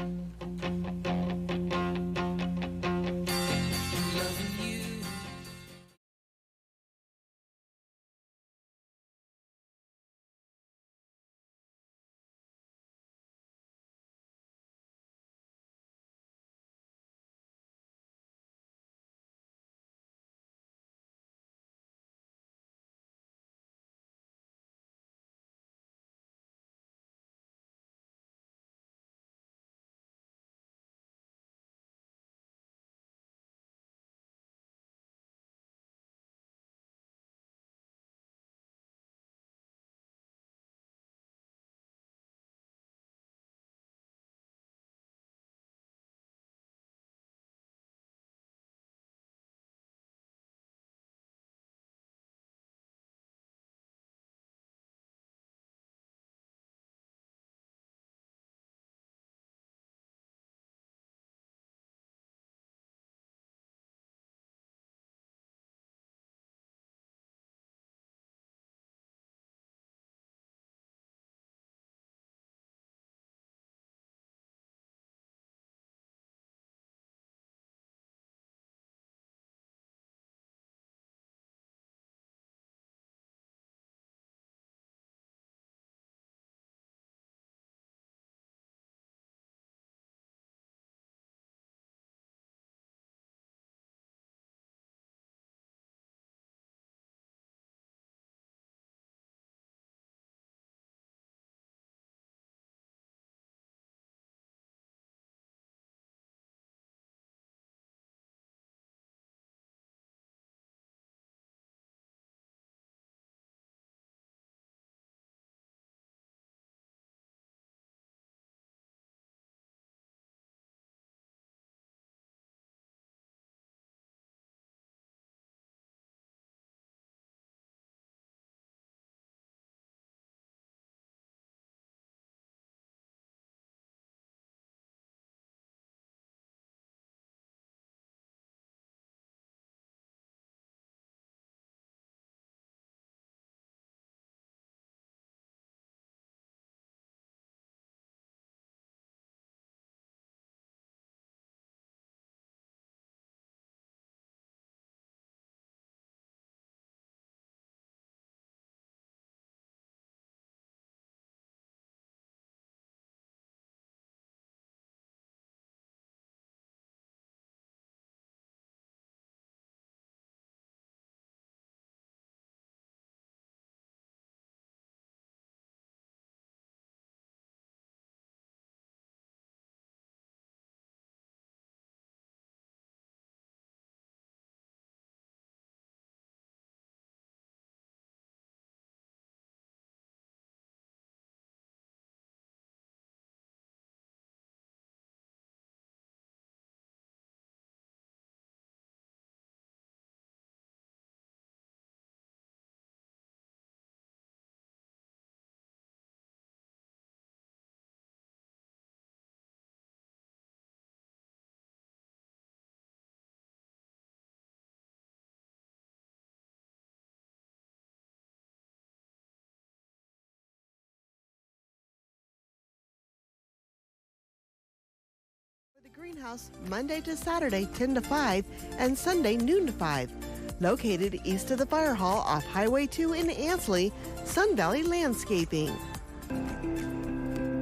The Greenhouse, Monday to Saturday, 10 to 5, and Sunday, noon to 5. Located east of the Fire Hall off Highway 2 in Ansley, Sun Valley Landscaping.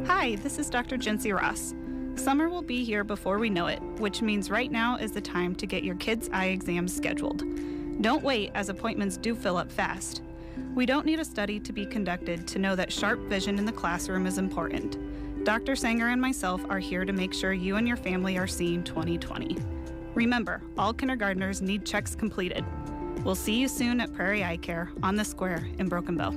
Hi, this is Dr. Jency Ross. Summer will be here before we know it, which means right now is the time to get your kids' eye exams scheduled. Don't wait, as appointments do fill up fast. We don't need a study to be conducted to know that sharp vision in the classroom is important. Dr. Sanger and myself are here to make sure you and your family are seeing 20/20. Remember, all kindergartners need checks completed. We'll see you soon at Prairie Eye Care on the Square in Broken Bow.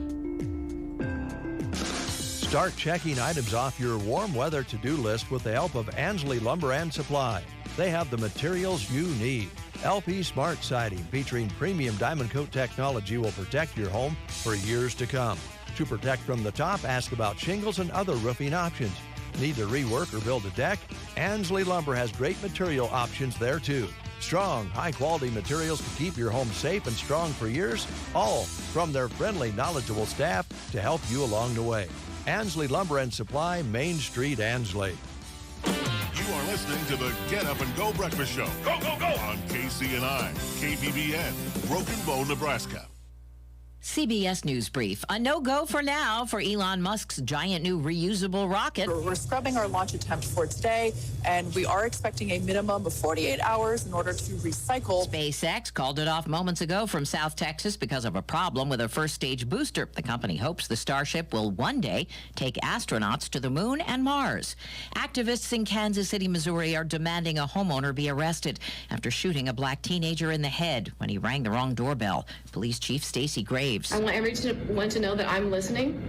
Start checking items off your warm weather to-do list with the help of Ansley Lumber and Supply. They have the materials you need. LP Smart Siding, featuring premium Diamond Coat technology, will protect your home for years to come. To protect from the top, ask about shingles and other roofing options. Need to rework or build a deck? Ansley Lumber has great material options there too. Strong, high-quality materials to keep your home safe and strong for years, all from their friendly, knowledgeable staff to help you along the way. Ansley Lumber and Supply, Main Street, Ansley. You are listening to the Get Up and Go Breakfast Show. Go, go, go! On KCNI, KPBN, Broken Bow, Nebraska. CBS News Brief. A no-go for now for Elon Musk's giant new reusable rocket. We're scrubbing our launch attempt for today, and we are expecting a minimum of 48 hours in order to recycle. SpaceX called it off moments ago from South Texas because of a problem with a first-stage booster. The company hopes the Starship will one day take astronauts to the moon and Mars. Activists in Kansas City, Missouri are demanding a homeowner be arrested after shooting a black teenager in the head when he rang the wrong doorbell. Police Chief Stacy Graves. I want everyone to know that I'm listening,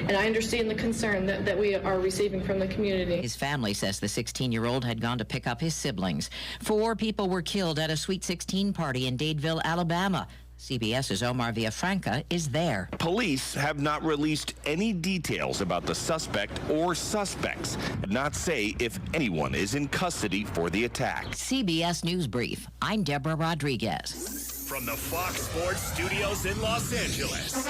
and I understand the concern that we are receiving from the community. His family says the 16-year-old had gone to pick up his siblings. 4 people were killed at a Sweet 16 party in Dadeville, Alabama. CBS's Omar Villafranca is there. Police have not released any details about the suspect or suspects, and not say if anyone is in custody for the attack. CBS News Brief. I'm Deborah Rodriguez. From the Fox Sports Studios in Los Angeles,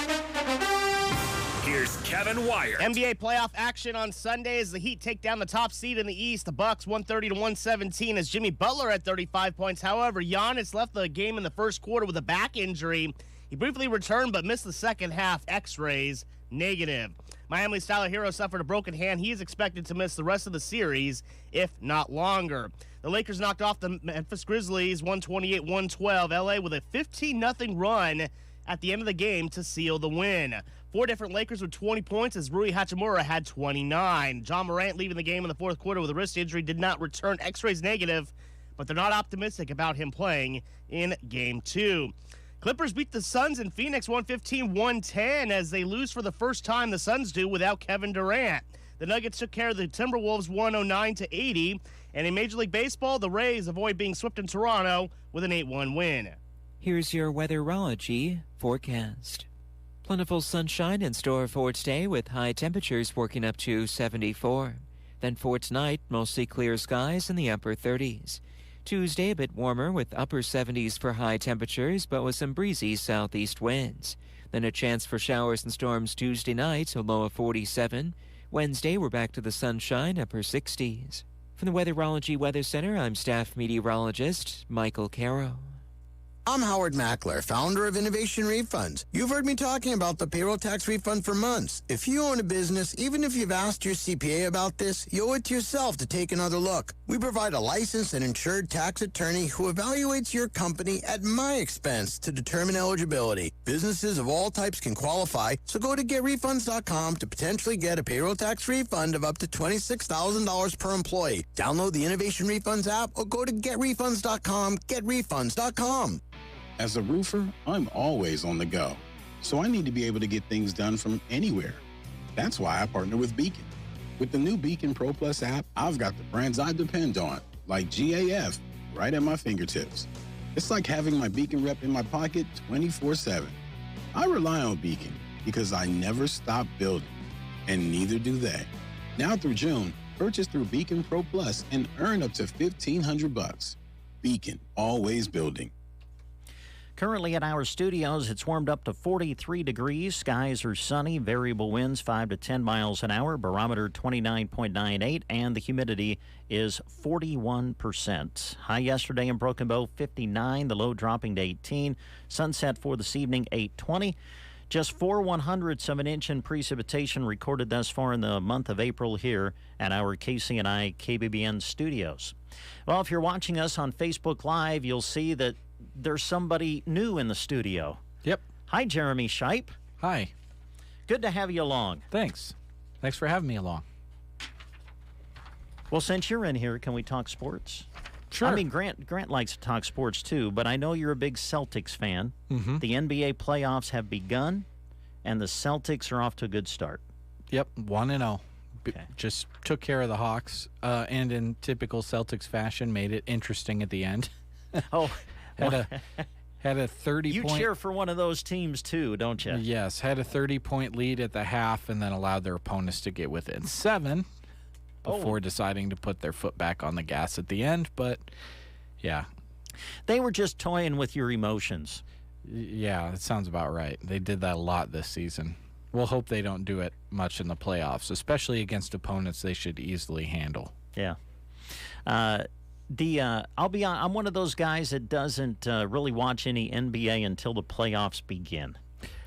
here's Kevin Wire. NBA playoff action on Sunday as the Heat take down the top seed in the East. The Bucks 130-117 as Jimmy Butler had 35 points. However, Giannis left the game in the first quarter with a back injury. He briefly returned but missed the second half. X-rays negative. Miami's Tyler Hero suffered a broken hand. He is expected to miss the rest of the series, if not longer. The Lakers knocked off the Memphis Grizzlies 128-112. LA with a 15-0 run at the end of the game to seal the win. 4 different Lakers with 20 points as Rui Hachimura had 29. John Morant leaving the game in the fourth quarter with a wrist injury did not return. X-rays negative, but they're not optimistic about him playing in Game 2. Clippers beat the Suns in Phoenix 115-110 as they lose for the first time, the Suns do, without Kevin Durant. The Nuggets took care of the Timberwolves 109-80. And in Major League Baseball, the Rays avoid being swept in Toronto with an 8-1 win. Here's your weatherology forecast. Plentiful sunshine in store for today with high temperatures working up to 74. Then for tonight, mostly clear skies in the upper 30s. Tuesday, a bit warmer with upper 70s for high temperatures, but with some breezy southeast winds. Then a chance for showers and storms Tuesday night, a low of 47. Wednesday, we're back to the sunshine, upper 60s. From the Weatherology Weather Center, I'm staff meteorologist Michael Caro. I'm Howard Mackler, founder of Innovation Refunds. You've heard me talking about the payroll tax refund for months. If you own a business, even if you've asked your CPA about this, you owe it to yourself to take another look. We provide a licensed and insured tax attorney who evaluates your company at my expense to determine eligibility. Businesses of all types can qualify, so go to GetRefunds.com to potentially get a payroll tax refund of up to $26,000 per employee. Download the Innovation Refunds app or go to GetRefunds.com, GetRefunds.com. As a roofer, I'm always on the go, so I need to be able to get things done from anywhere. That's why I partner with Beacon. With the new Beacon Pro Plus app, I've got the brands I depend on, like GAF, right at my fingertips. It's like having my Beacon rep in my pocket 24/7. I rely on Beacon because I never stop building, and neither do they. Now through June, purchase through Beacon Pro Plus and earn up to $1,500. Beacon, always building. Currently at our studios, it's warmed up to 43 degrees. Skies are sunny, variable winds 5 to 10 miles an hour, barometer 29.98, and the humidity is 41%. High yesterday in Broken Bow, 59, the low dropping to 18. Sunset for this evening, 8:20. Just 4/100ths of an inch in precipitation recorded thus far in the month of April here at our KCNI KBBN studios. Well, if you're watching us on Facebook Live, you'll see that there's somebody new in the studio. Yep. Hi, Jeremy Shipe. Hi. Good to have you along. Thanks for having me along. Well, since you're in here, can we talk sports? Sure. I mean, Grant likes to talk sports too, but I know you're a big Celtics fan. Mm-hmm. The NBA playoffs have begun, and the Celtics are off to a good start. Yep, 1-0. Okay. Just took care of the Hawks, and in typical Celtics fashion, made it interesting at the end. Oh, had a 30 You point... cheer for one of those teams too, don't you? Yes, had a 30-point lead at the half and then allowed their opponents to get within 7 before deciding to put their foot back on the gas at the end. But, yeah. They were just toying with your emotions. Yeah, that sounds about right. They did that a lot this season. We'll hope they don't do it much in the playoffs, especially against opponents they should easily handle. Yeah. I'll be on. I'm one of those guys that doesn't really watch any NBA until the playoffs begin.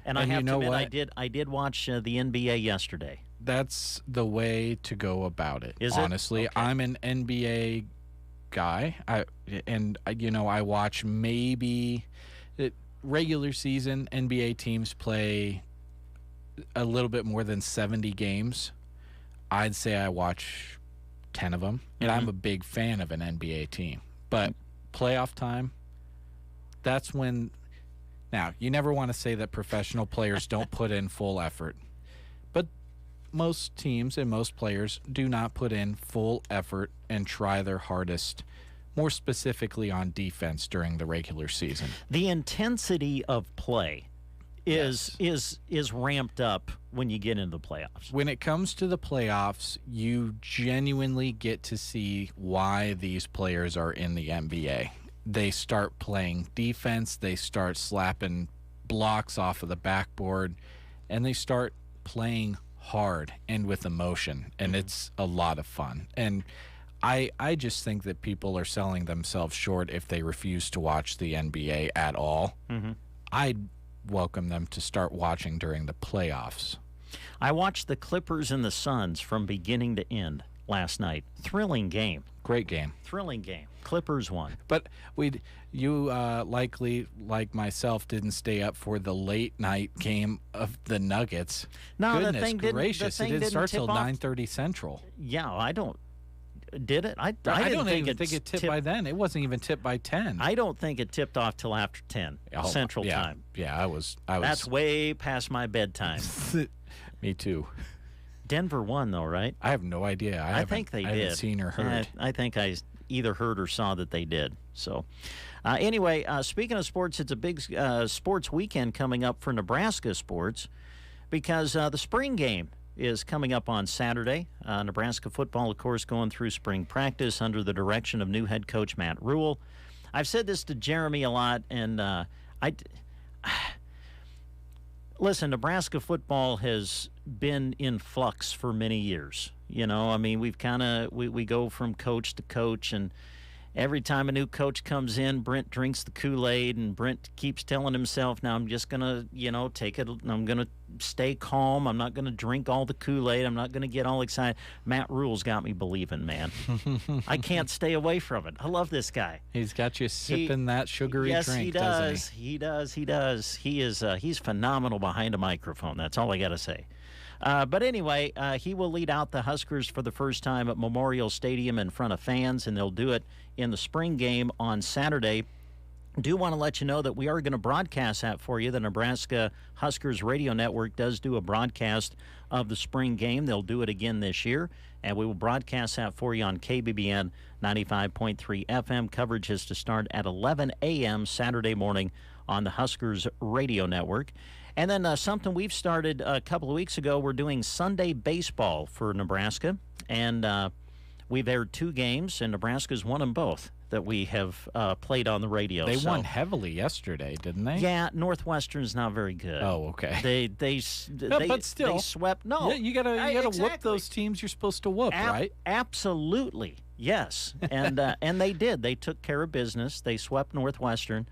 And I have to admit, I did watch the NBA yesterday. That's the way to go about it. Is it? Honestly, Okay. I'm an NBA guy. I watch maybe regular season NBA teams play a little bit more than 70 games. I'd say I watch 10 of them, and I'm a big fan of an NBA team. But playoff time, that's when. Now, you never want to say that professional players don't put in full effort, but most teams and most players do not put in full effort and try their hardest, more specifically on defense during the regular season. The intensity of play is ramped up when you get into the playoffs. When it comes to the playoffs, you genuinely get to see why these players are in the NBA. They start playing defense, they start slapping blocks off of the backboard, and they start playing hard and with emotion, and it's a lot of fun. And I just think that people are selling themselves short if they refuse to watch the NBA at all. I'd welcome them to start watching during the playoffs. I watched the Clippers and the Suns from beginning to end last night. Thrilling game. Great game. Thrilling game. Clippers won. But you likely, like myself, didn't stay up for the late night game of the Nuggets. No, Goodness the thing gracious, didn't it didn't start till tip off. 9:30 Central. Yeah, I don't. Did it? I don't didn't even think it tipped by then. It wasn't even tipped by 10. I don't think it tipped off till after 10 Central Time. Yeah, I was. That's way past my bedtime. Me too. Denver won, though, right? I have no idea. I think they did. I haven't seen or heard. I think I either heard or saw that they did. So, anyway, speaking of sports, it's a big sports weekend coming up for Nebraska sports because the spring game is coming up on Saturday. Nebraska football, of course, going through spring practice under the direction of new head coach Matt Rhule. I've said this to Jeremy a lot, and listen, Nebraska football has been in flux for many years. You know, I mean, we go from coach to coach, and every time a new coach comes in, Brent drinks the Kool-Aid, and Brent keeps telling himself, now I'm just going to, take it, I'm going to stay calm, I'm not going to drink all the Kool-Aid, I'm not going to get all excited. Matt Rhule's got me believing, man. I can't stay away from it. I love this guy. He's got you sipping that sugary drink, doesn't he? He does. He's phenomenal behind a microphone. That's all I got to say. But anyway, he will lead out the Huskers for the first time at Memorial Stadium in front of fans, and they'll do it in the spring game on Saturday. Do want to let you know that we are going to broadcast that for you. The Nebraska Huskers Radio Network does do a broadcast of the spring game. They'll do it again this year, and we will broadcast that for you on KBBN 95.3 FM. Coverage is to start at 11 a.m. Saturday morning on the Huskers Radio Network. And then something we've started a couple of weeks ago, we're doing Sunday baseball for Nebraska. And we've aired 2 games, and Nebraska's won them both that we have played on the radio. They won heavily yesterday, didn't they? Yeah, Northwestern's not very good. Oh, okay. But still, they swept. No, yeah, you gotta exactly. whoop those teams you're supposed to whoop, right? Absolutely, yes. And and they did. They took care of business. They swept Northwestern.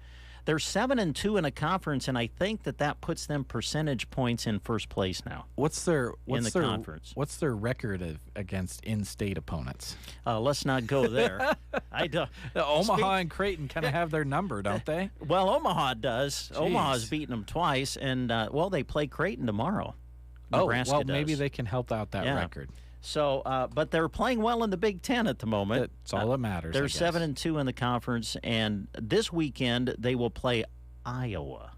They're 7-2 in a conference, and I think that puts them percentage points in first place now. What's their conference? What's their record against in-state opponents? Let's not go there. I don't. Omaha and Creighton kind of have their number, don't they? Well, Omaha does. Jeez. Omaha's beaten them twice, and they play Creighton tomorrow. Nebraska well, does. maybe they can help out that record. So, but they're playing well in the Big Ten at the moment. That's all that matters. They're 7-2 in the conference, and this weekend they will play Iowa.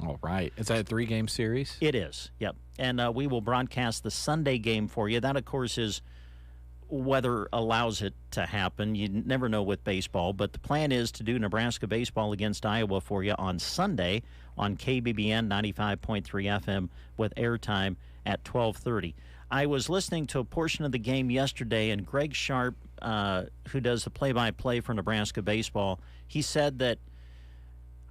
All right. Is that a 3-game series? It is, yep. And we will broadcast the Sunday game for you. That, of course, is weather allows it to happen. You never know with baseball, but the plan is to do Nebraska baseball against Iowa for you on Sunday on KBBN 95.3 FM with airtime at 12:30. I was listening to a portion of the game yesterday, and Greg Sharp, who does the play-by-play for Nebraska baseball, he said that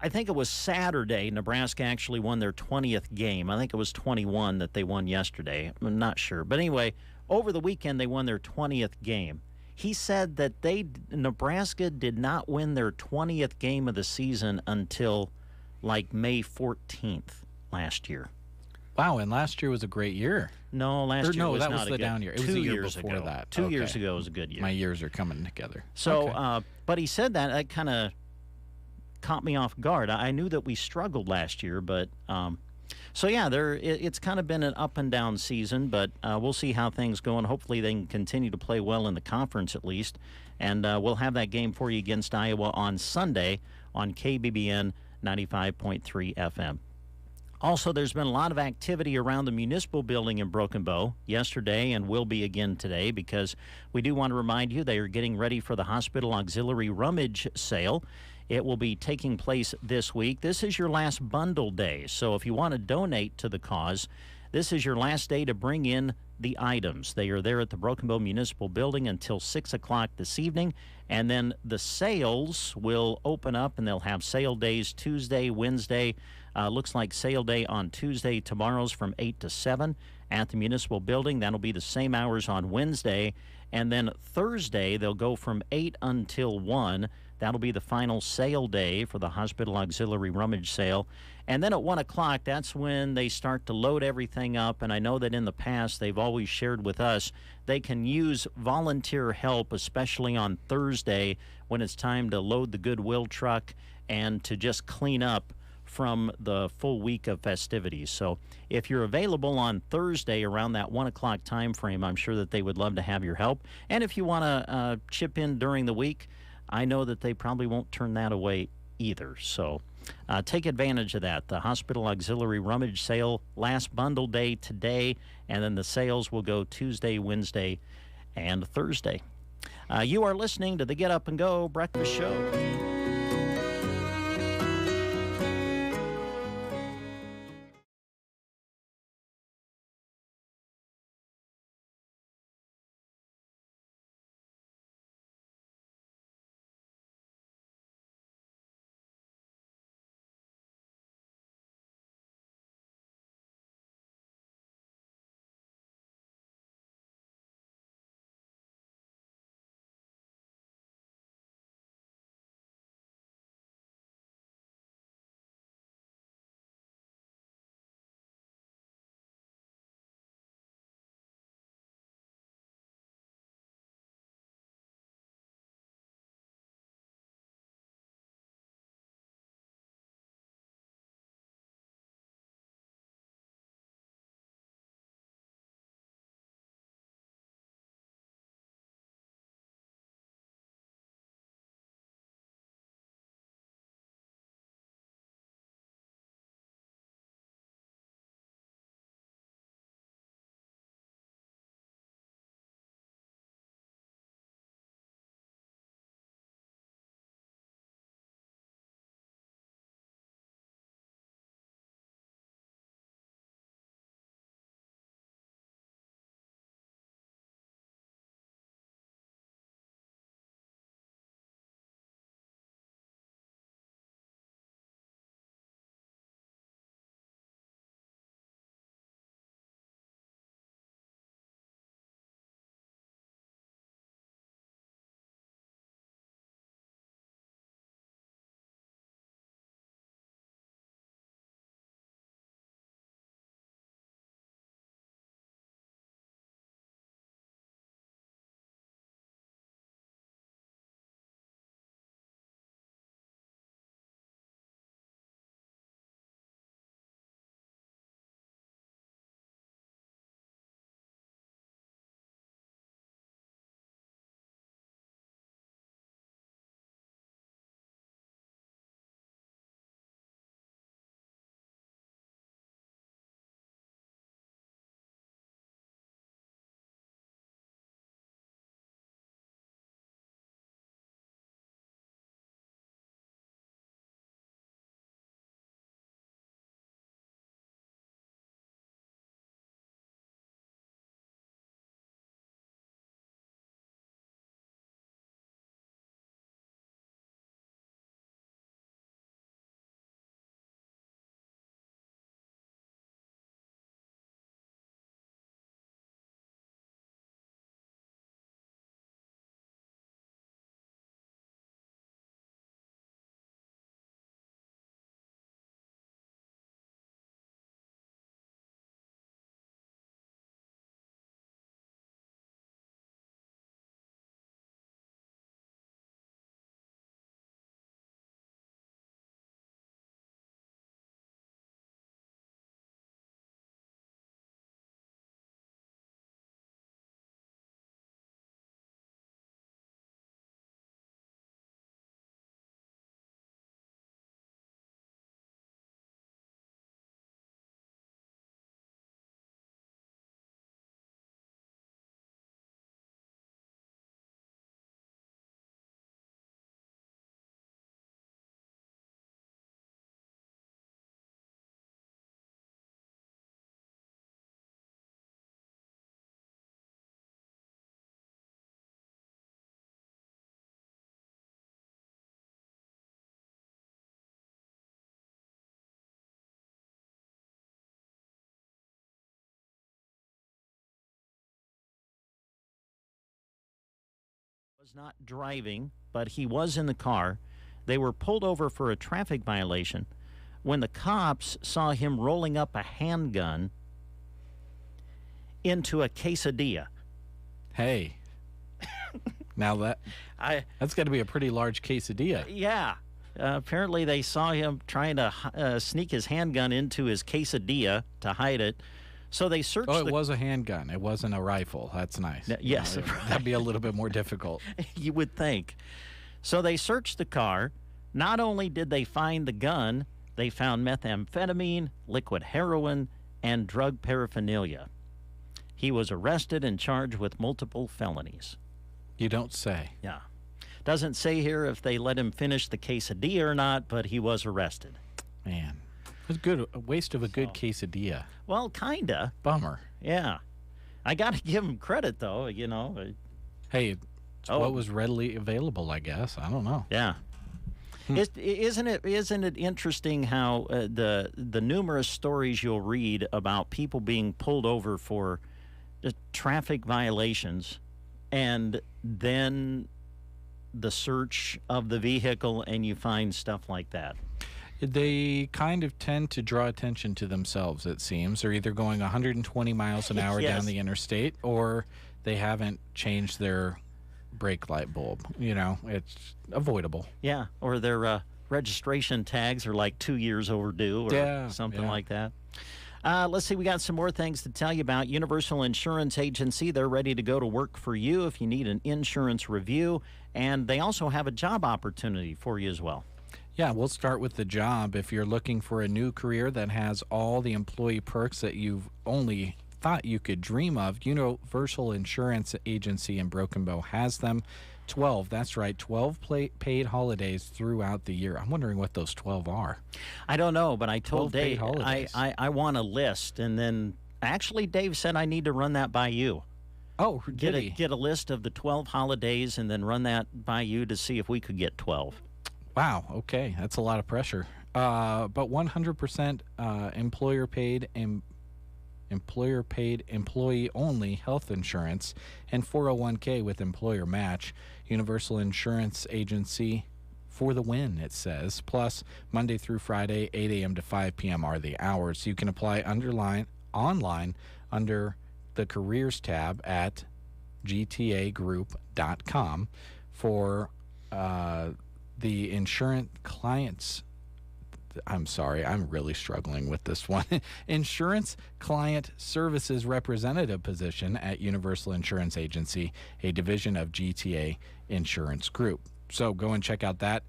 I think it was Saturday, Nebraska actually won their 20th game. I think it was 21 that they won yesterday. I'm not sure. But anyway, over the weekend they won their 20th game. He said that Nebraska did not win their 20th game of the season until like May 14th last year. Wow, and last year was a great year. No, last year was that not was the down year. It was the year before ago. that. 2 years ago was a good year. My years are coming together. So, but he said that kind of caught me off guard. I knew that we struggled last year, but so yeah, it's kind of been an up and down season, but we'll see how things go, and hopefully they can continue to play well in the conference at least. And we'll have that game for you against Iowa on Sunday on KBBN 95.3 FM. Also, there's been a lot of activity around the municipal building in Broken Bow yesterday and will be again today, because we do want to remind you they are getting ready for the hospital auxiliary rummage sale. It will be taking place this week. This is your last bundle day, so if you want to donate to the cause, this is your last day to bring in the items. They are there at the Broken Bow Municipal Building until 6 o'clock this evening, and then the sales will open up, and they'll have sale days Tuesday, Wednesday. Looks like sale day on Tuesday. Tomorrow's from 8 to 7 at the Municipal Building. That'll be the same hours on Wednesday. And then Thursday, they'll go from 8 until 1. That'll be the final sale day for the Hospital Auxiliary Rummage Sale. And then at 1 o'clock, that's when they start to load everything up. And I know that in the past, they've always shared with us they can use volunteer help, especially on Thursday when it's time to load the Goodwill truck and to just clean up from the full week of festivities. So if you're available on Thursday around that 1 o'clock time frame, I'm sure that they would love to have your help. And if you want to chip in during the week, I know that they probably won't turn that away either. So take advantage of that. The Hospital Auxiliary Rummage Sale, last bundle day today, and then the sales will go Tuesday, Wednesday, and Thursday. You are listening to the Get Up and Go Breakfast Show. was not driving, but he was in the car. They were pulled over for a traffic violation when the cops saw him rolling up a handgun into a quesadilla. Hey. Now that's got to be a pretty large quesadilla. Yeah. Apparently they saw him trying to sneak his handgun into his quesadilla to hide it. So they searched. Oh, it was a handgun. It wasn't a rifle. That's nice. Yes. That'd be a little bit more difficult. You would think. So they searched the car. Not only did they find the gun, they found methamphetamine, liquid heroin, and drug paraphernalia. He was arrested and charged with multiple felonies. You don't say. Yeah. Doesn't say here if they let him finish the quesadilla or not, but he was arrested. Man. It's a waste of a good quesadilla. Well, kinda. Bummer. Yeah. I got to give him credit, though, Hey, it's what was readily available, I guess. I don't know. Yeah. Isn't it interesting how the numerous stories you'll read about people being pulled over for traffic violations, and then the search of the vehicle and you find stuff like that? They kind of tend to draw attention to themselves, it seems. They're either going 120 miles an hour Yes. down the interstate, or they haven't changed their brake light bulb. It's avoidable. Yeah, or their registration tags are like 2 years overdue or something like that. Let's see, we got some more things to tell you about. Universal Insurance Agency, they're ready to go to work for you if you need an insurance review, and they also have a job opportunity for you as well. Yeah, we'll start with the job. If you're looking for a new career that has all the employee perks that you've only thought you could dream of, Universal Insurance Agency in Broken Bow has them. 12, that's right, 12 paid holidays throughout the year. I'm wondering what those 12 are. I don't know, but I told Dave I want a list, and then actually Dave said I need to run that by you. Oh, get a list of the 12 holidays and then run that by you to see if we could get 12. Wow, okay, that's a lot of pressure. But 100% employer-paid employee-only health insurance and 401k with employer match. Universal Insurance Agency for the win, it says. Plus, Monday through Friday, 8 a.m. to 5 p.m. are the hours. You can apply online under the careers tab at gtagroup.com for the insurance clients. I'm sorry, I'm really struggling with this one. Insurance Client Services Representative position at Universal Insurance Agency, a division of GTA Insurance Group. So go and check out that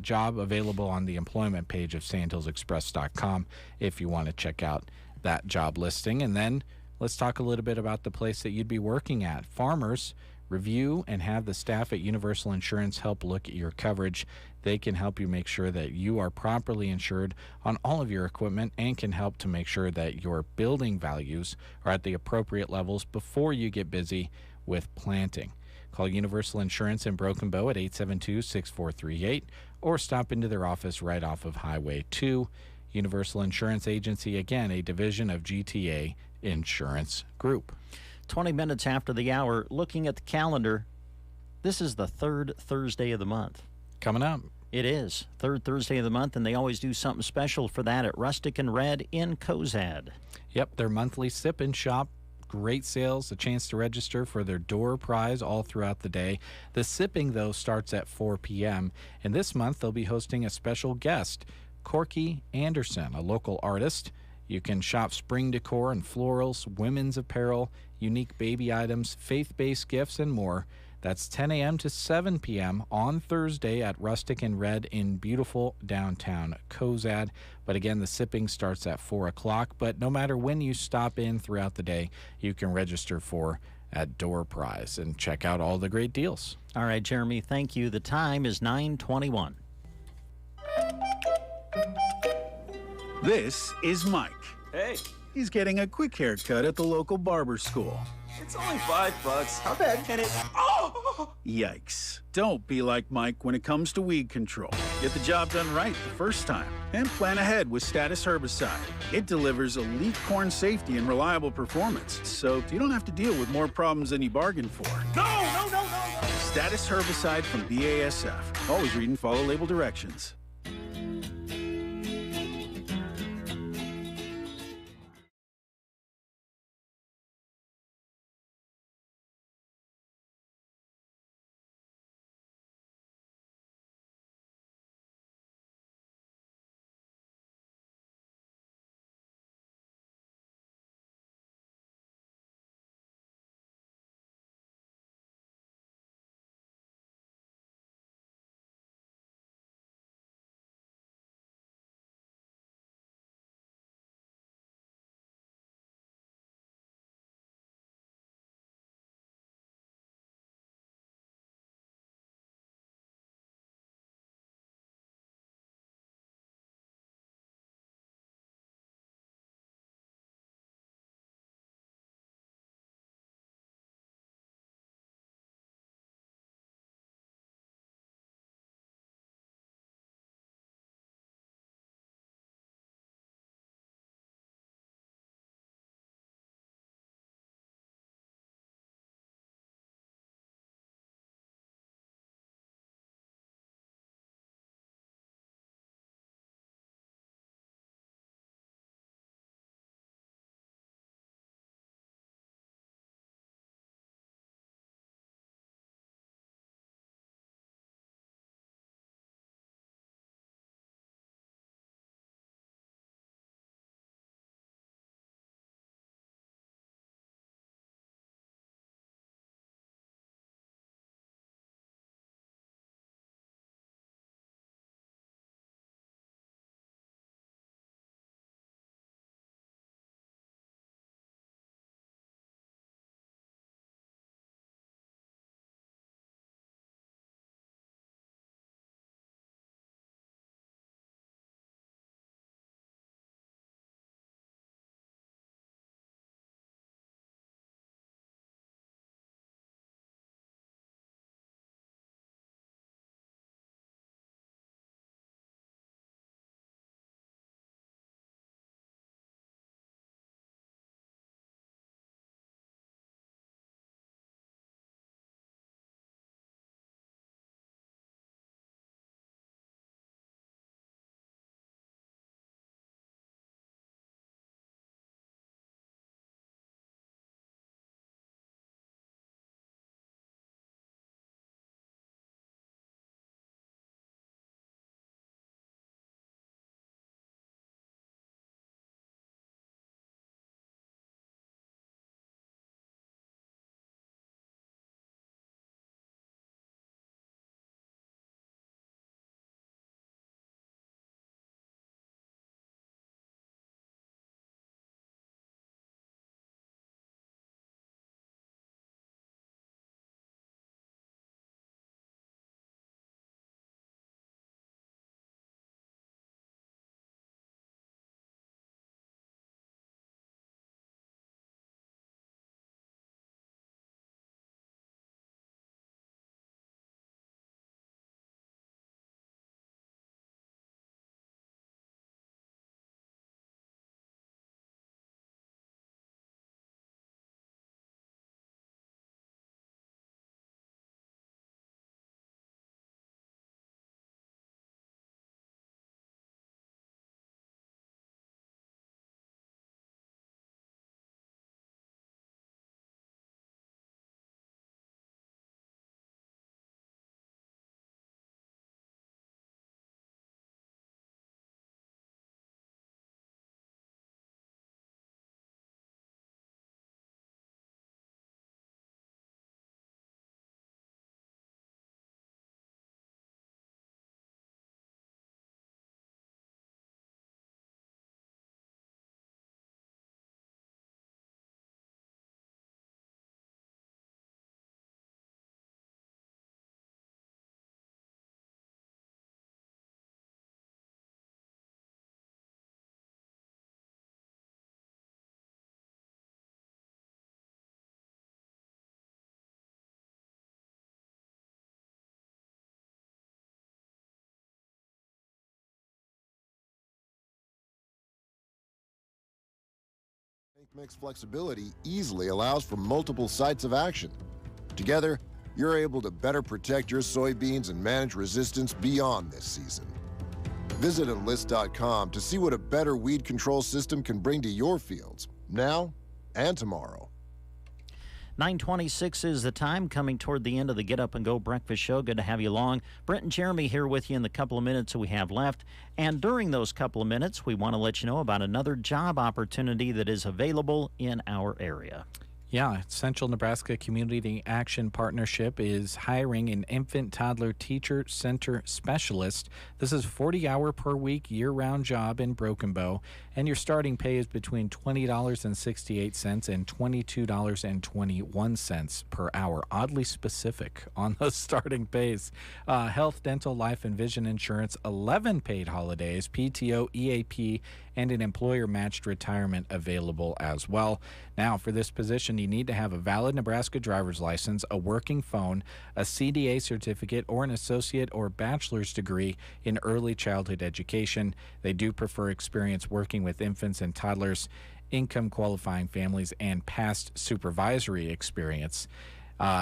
job available on the employment page of sandhillsexpress.com if you want to check out that job listing. And then let's talk a little bit about the place that you'd be working at. Farmers review and have the staff at Universal Insurance help look at your coverage. They can help you make sure that you are properly insured on all of your equipment and can help to make sure that your building values are at the appropriate levels before you get busy with planting. Call Universal Insurance in Broken Bow at 872-6438 or stop into their office right off of Highway 2. Universal Insurance Agency, again, a division of GTA Insurance Group. 20 minutes after the hour, looking at the calendar, this is the third Thursday of the month. Coming up. It is. Third Thursday of the month, and they always do something special for that at Rustic and Red in Cozad. Yep, their monthly sip and shop. Great sales, a chance to register for their door prize all throughout the day. The sipping, though, starts at 4 p.m., and this month they'll be hosting a special guest, Corky Anderson, a local artist. You can shop spring decor and florals, women's apparel, unique baby items, faith-based gifts, and more. That's 10 a.m. to 7 p.m. on Thursday at Rustic and Red in beautiful downtown Cozad. But again, the sipping starts at 4 o'clock. But no matter when you stop in throughout the day, you can register for at Door Prize and check out all the great deals. All right, Jeremy, thank you. The time is 9:21. This is Mike. Hey. He's getting a quick haircut at the local barber school. It's only $5. How bad can it... Oh! Yikes. Don't be like Mike when it comes to weed control. Get the job done right the first time and plan ahead with Status Herbicide. It delivers elite corn safety and reliable performance, so you don't have to deal with more problems than you bargained for. No! Status herbicide from BASF. Always read and follow label directions. Tank Mix flexibility easily allows for multiple sites of action. Together, you're able to better protect your soybeans and manage resistance beyond this season. Visit Enlist.com to see what a better weed control system can bring to your fields, now and tomorrow. 9:26 is the time, coming toward the end of the Get Up and Go Breakfast Show. Good to have you along. Brent and Jeremy here with you in the couple of minutes that we have left. And during those couple of minutes, we want to let you know about another job opportunity that is available in our area. Yeah, Central Nebraska Community Action Partnership is hiring an infant toddler teacher center specialist. This is a 40-hour per week year-round job in Broken Bow, and your starting pay is between $20.68 and $22.21 per hour. Oddly specific on those starting pays. Health, dental, life, and vision insurance, 11 paid holidays, PTO, EAP, and an employer-matched retirement available as well. Now, for this position, you need to have a valid Nebraska driver's license, a working phone, a CDA certificate, or an associate or bachelor's degree in early childhood education. They do prefer experience working with infants and toddlers, income qualifying families, and past supervisory experience.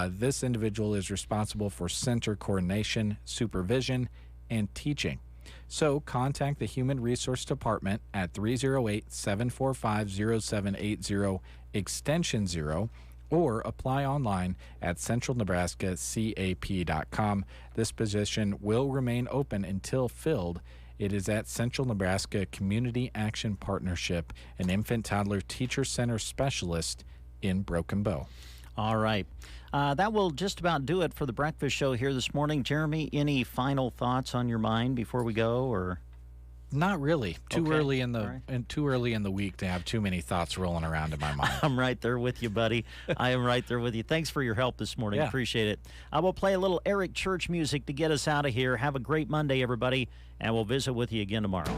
This individual is responsible for center coordination, supervision, and teaching. So contact the Human Resource Department at 308-745-0780 extension 0, or apply online at centralnebraskacap.com. This position will remain open until filled. It is at Central Nebraska Community Action Partnership, an infant toddler teacher center specialist in Broken Bow. All right. That will just about do it for the breakfast show here this morning. Jeremy, any final thoughts on your mind before we go, or? Not really. Too early in the week to have too many thoughts rolling around in my mind. I'm right there with you, buddy. I am right there with you. Thanks for your help this morning. Yeah. Appreciate it. I will play a little Eric Church music to get us out of here. Have a great Monday, everybody, and we'll visit with you again tomorrow.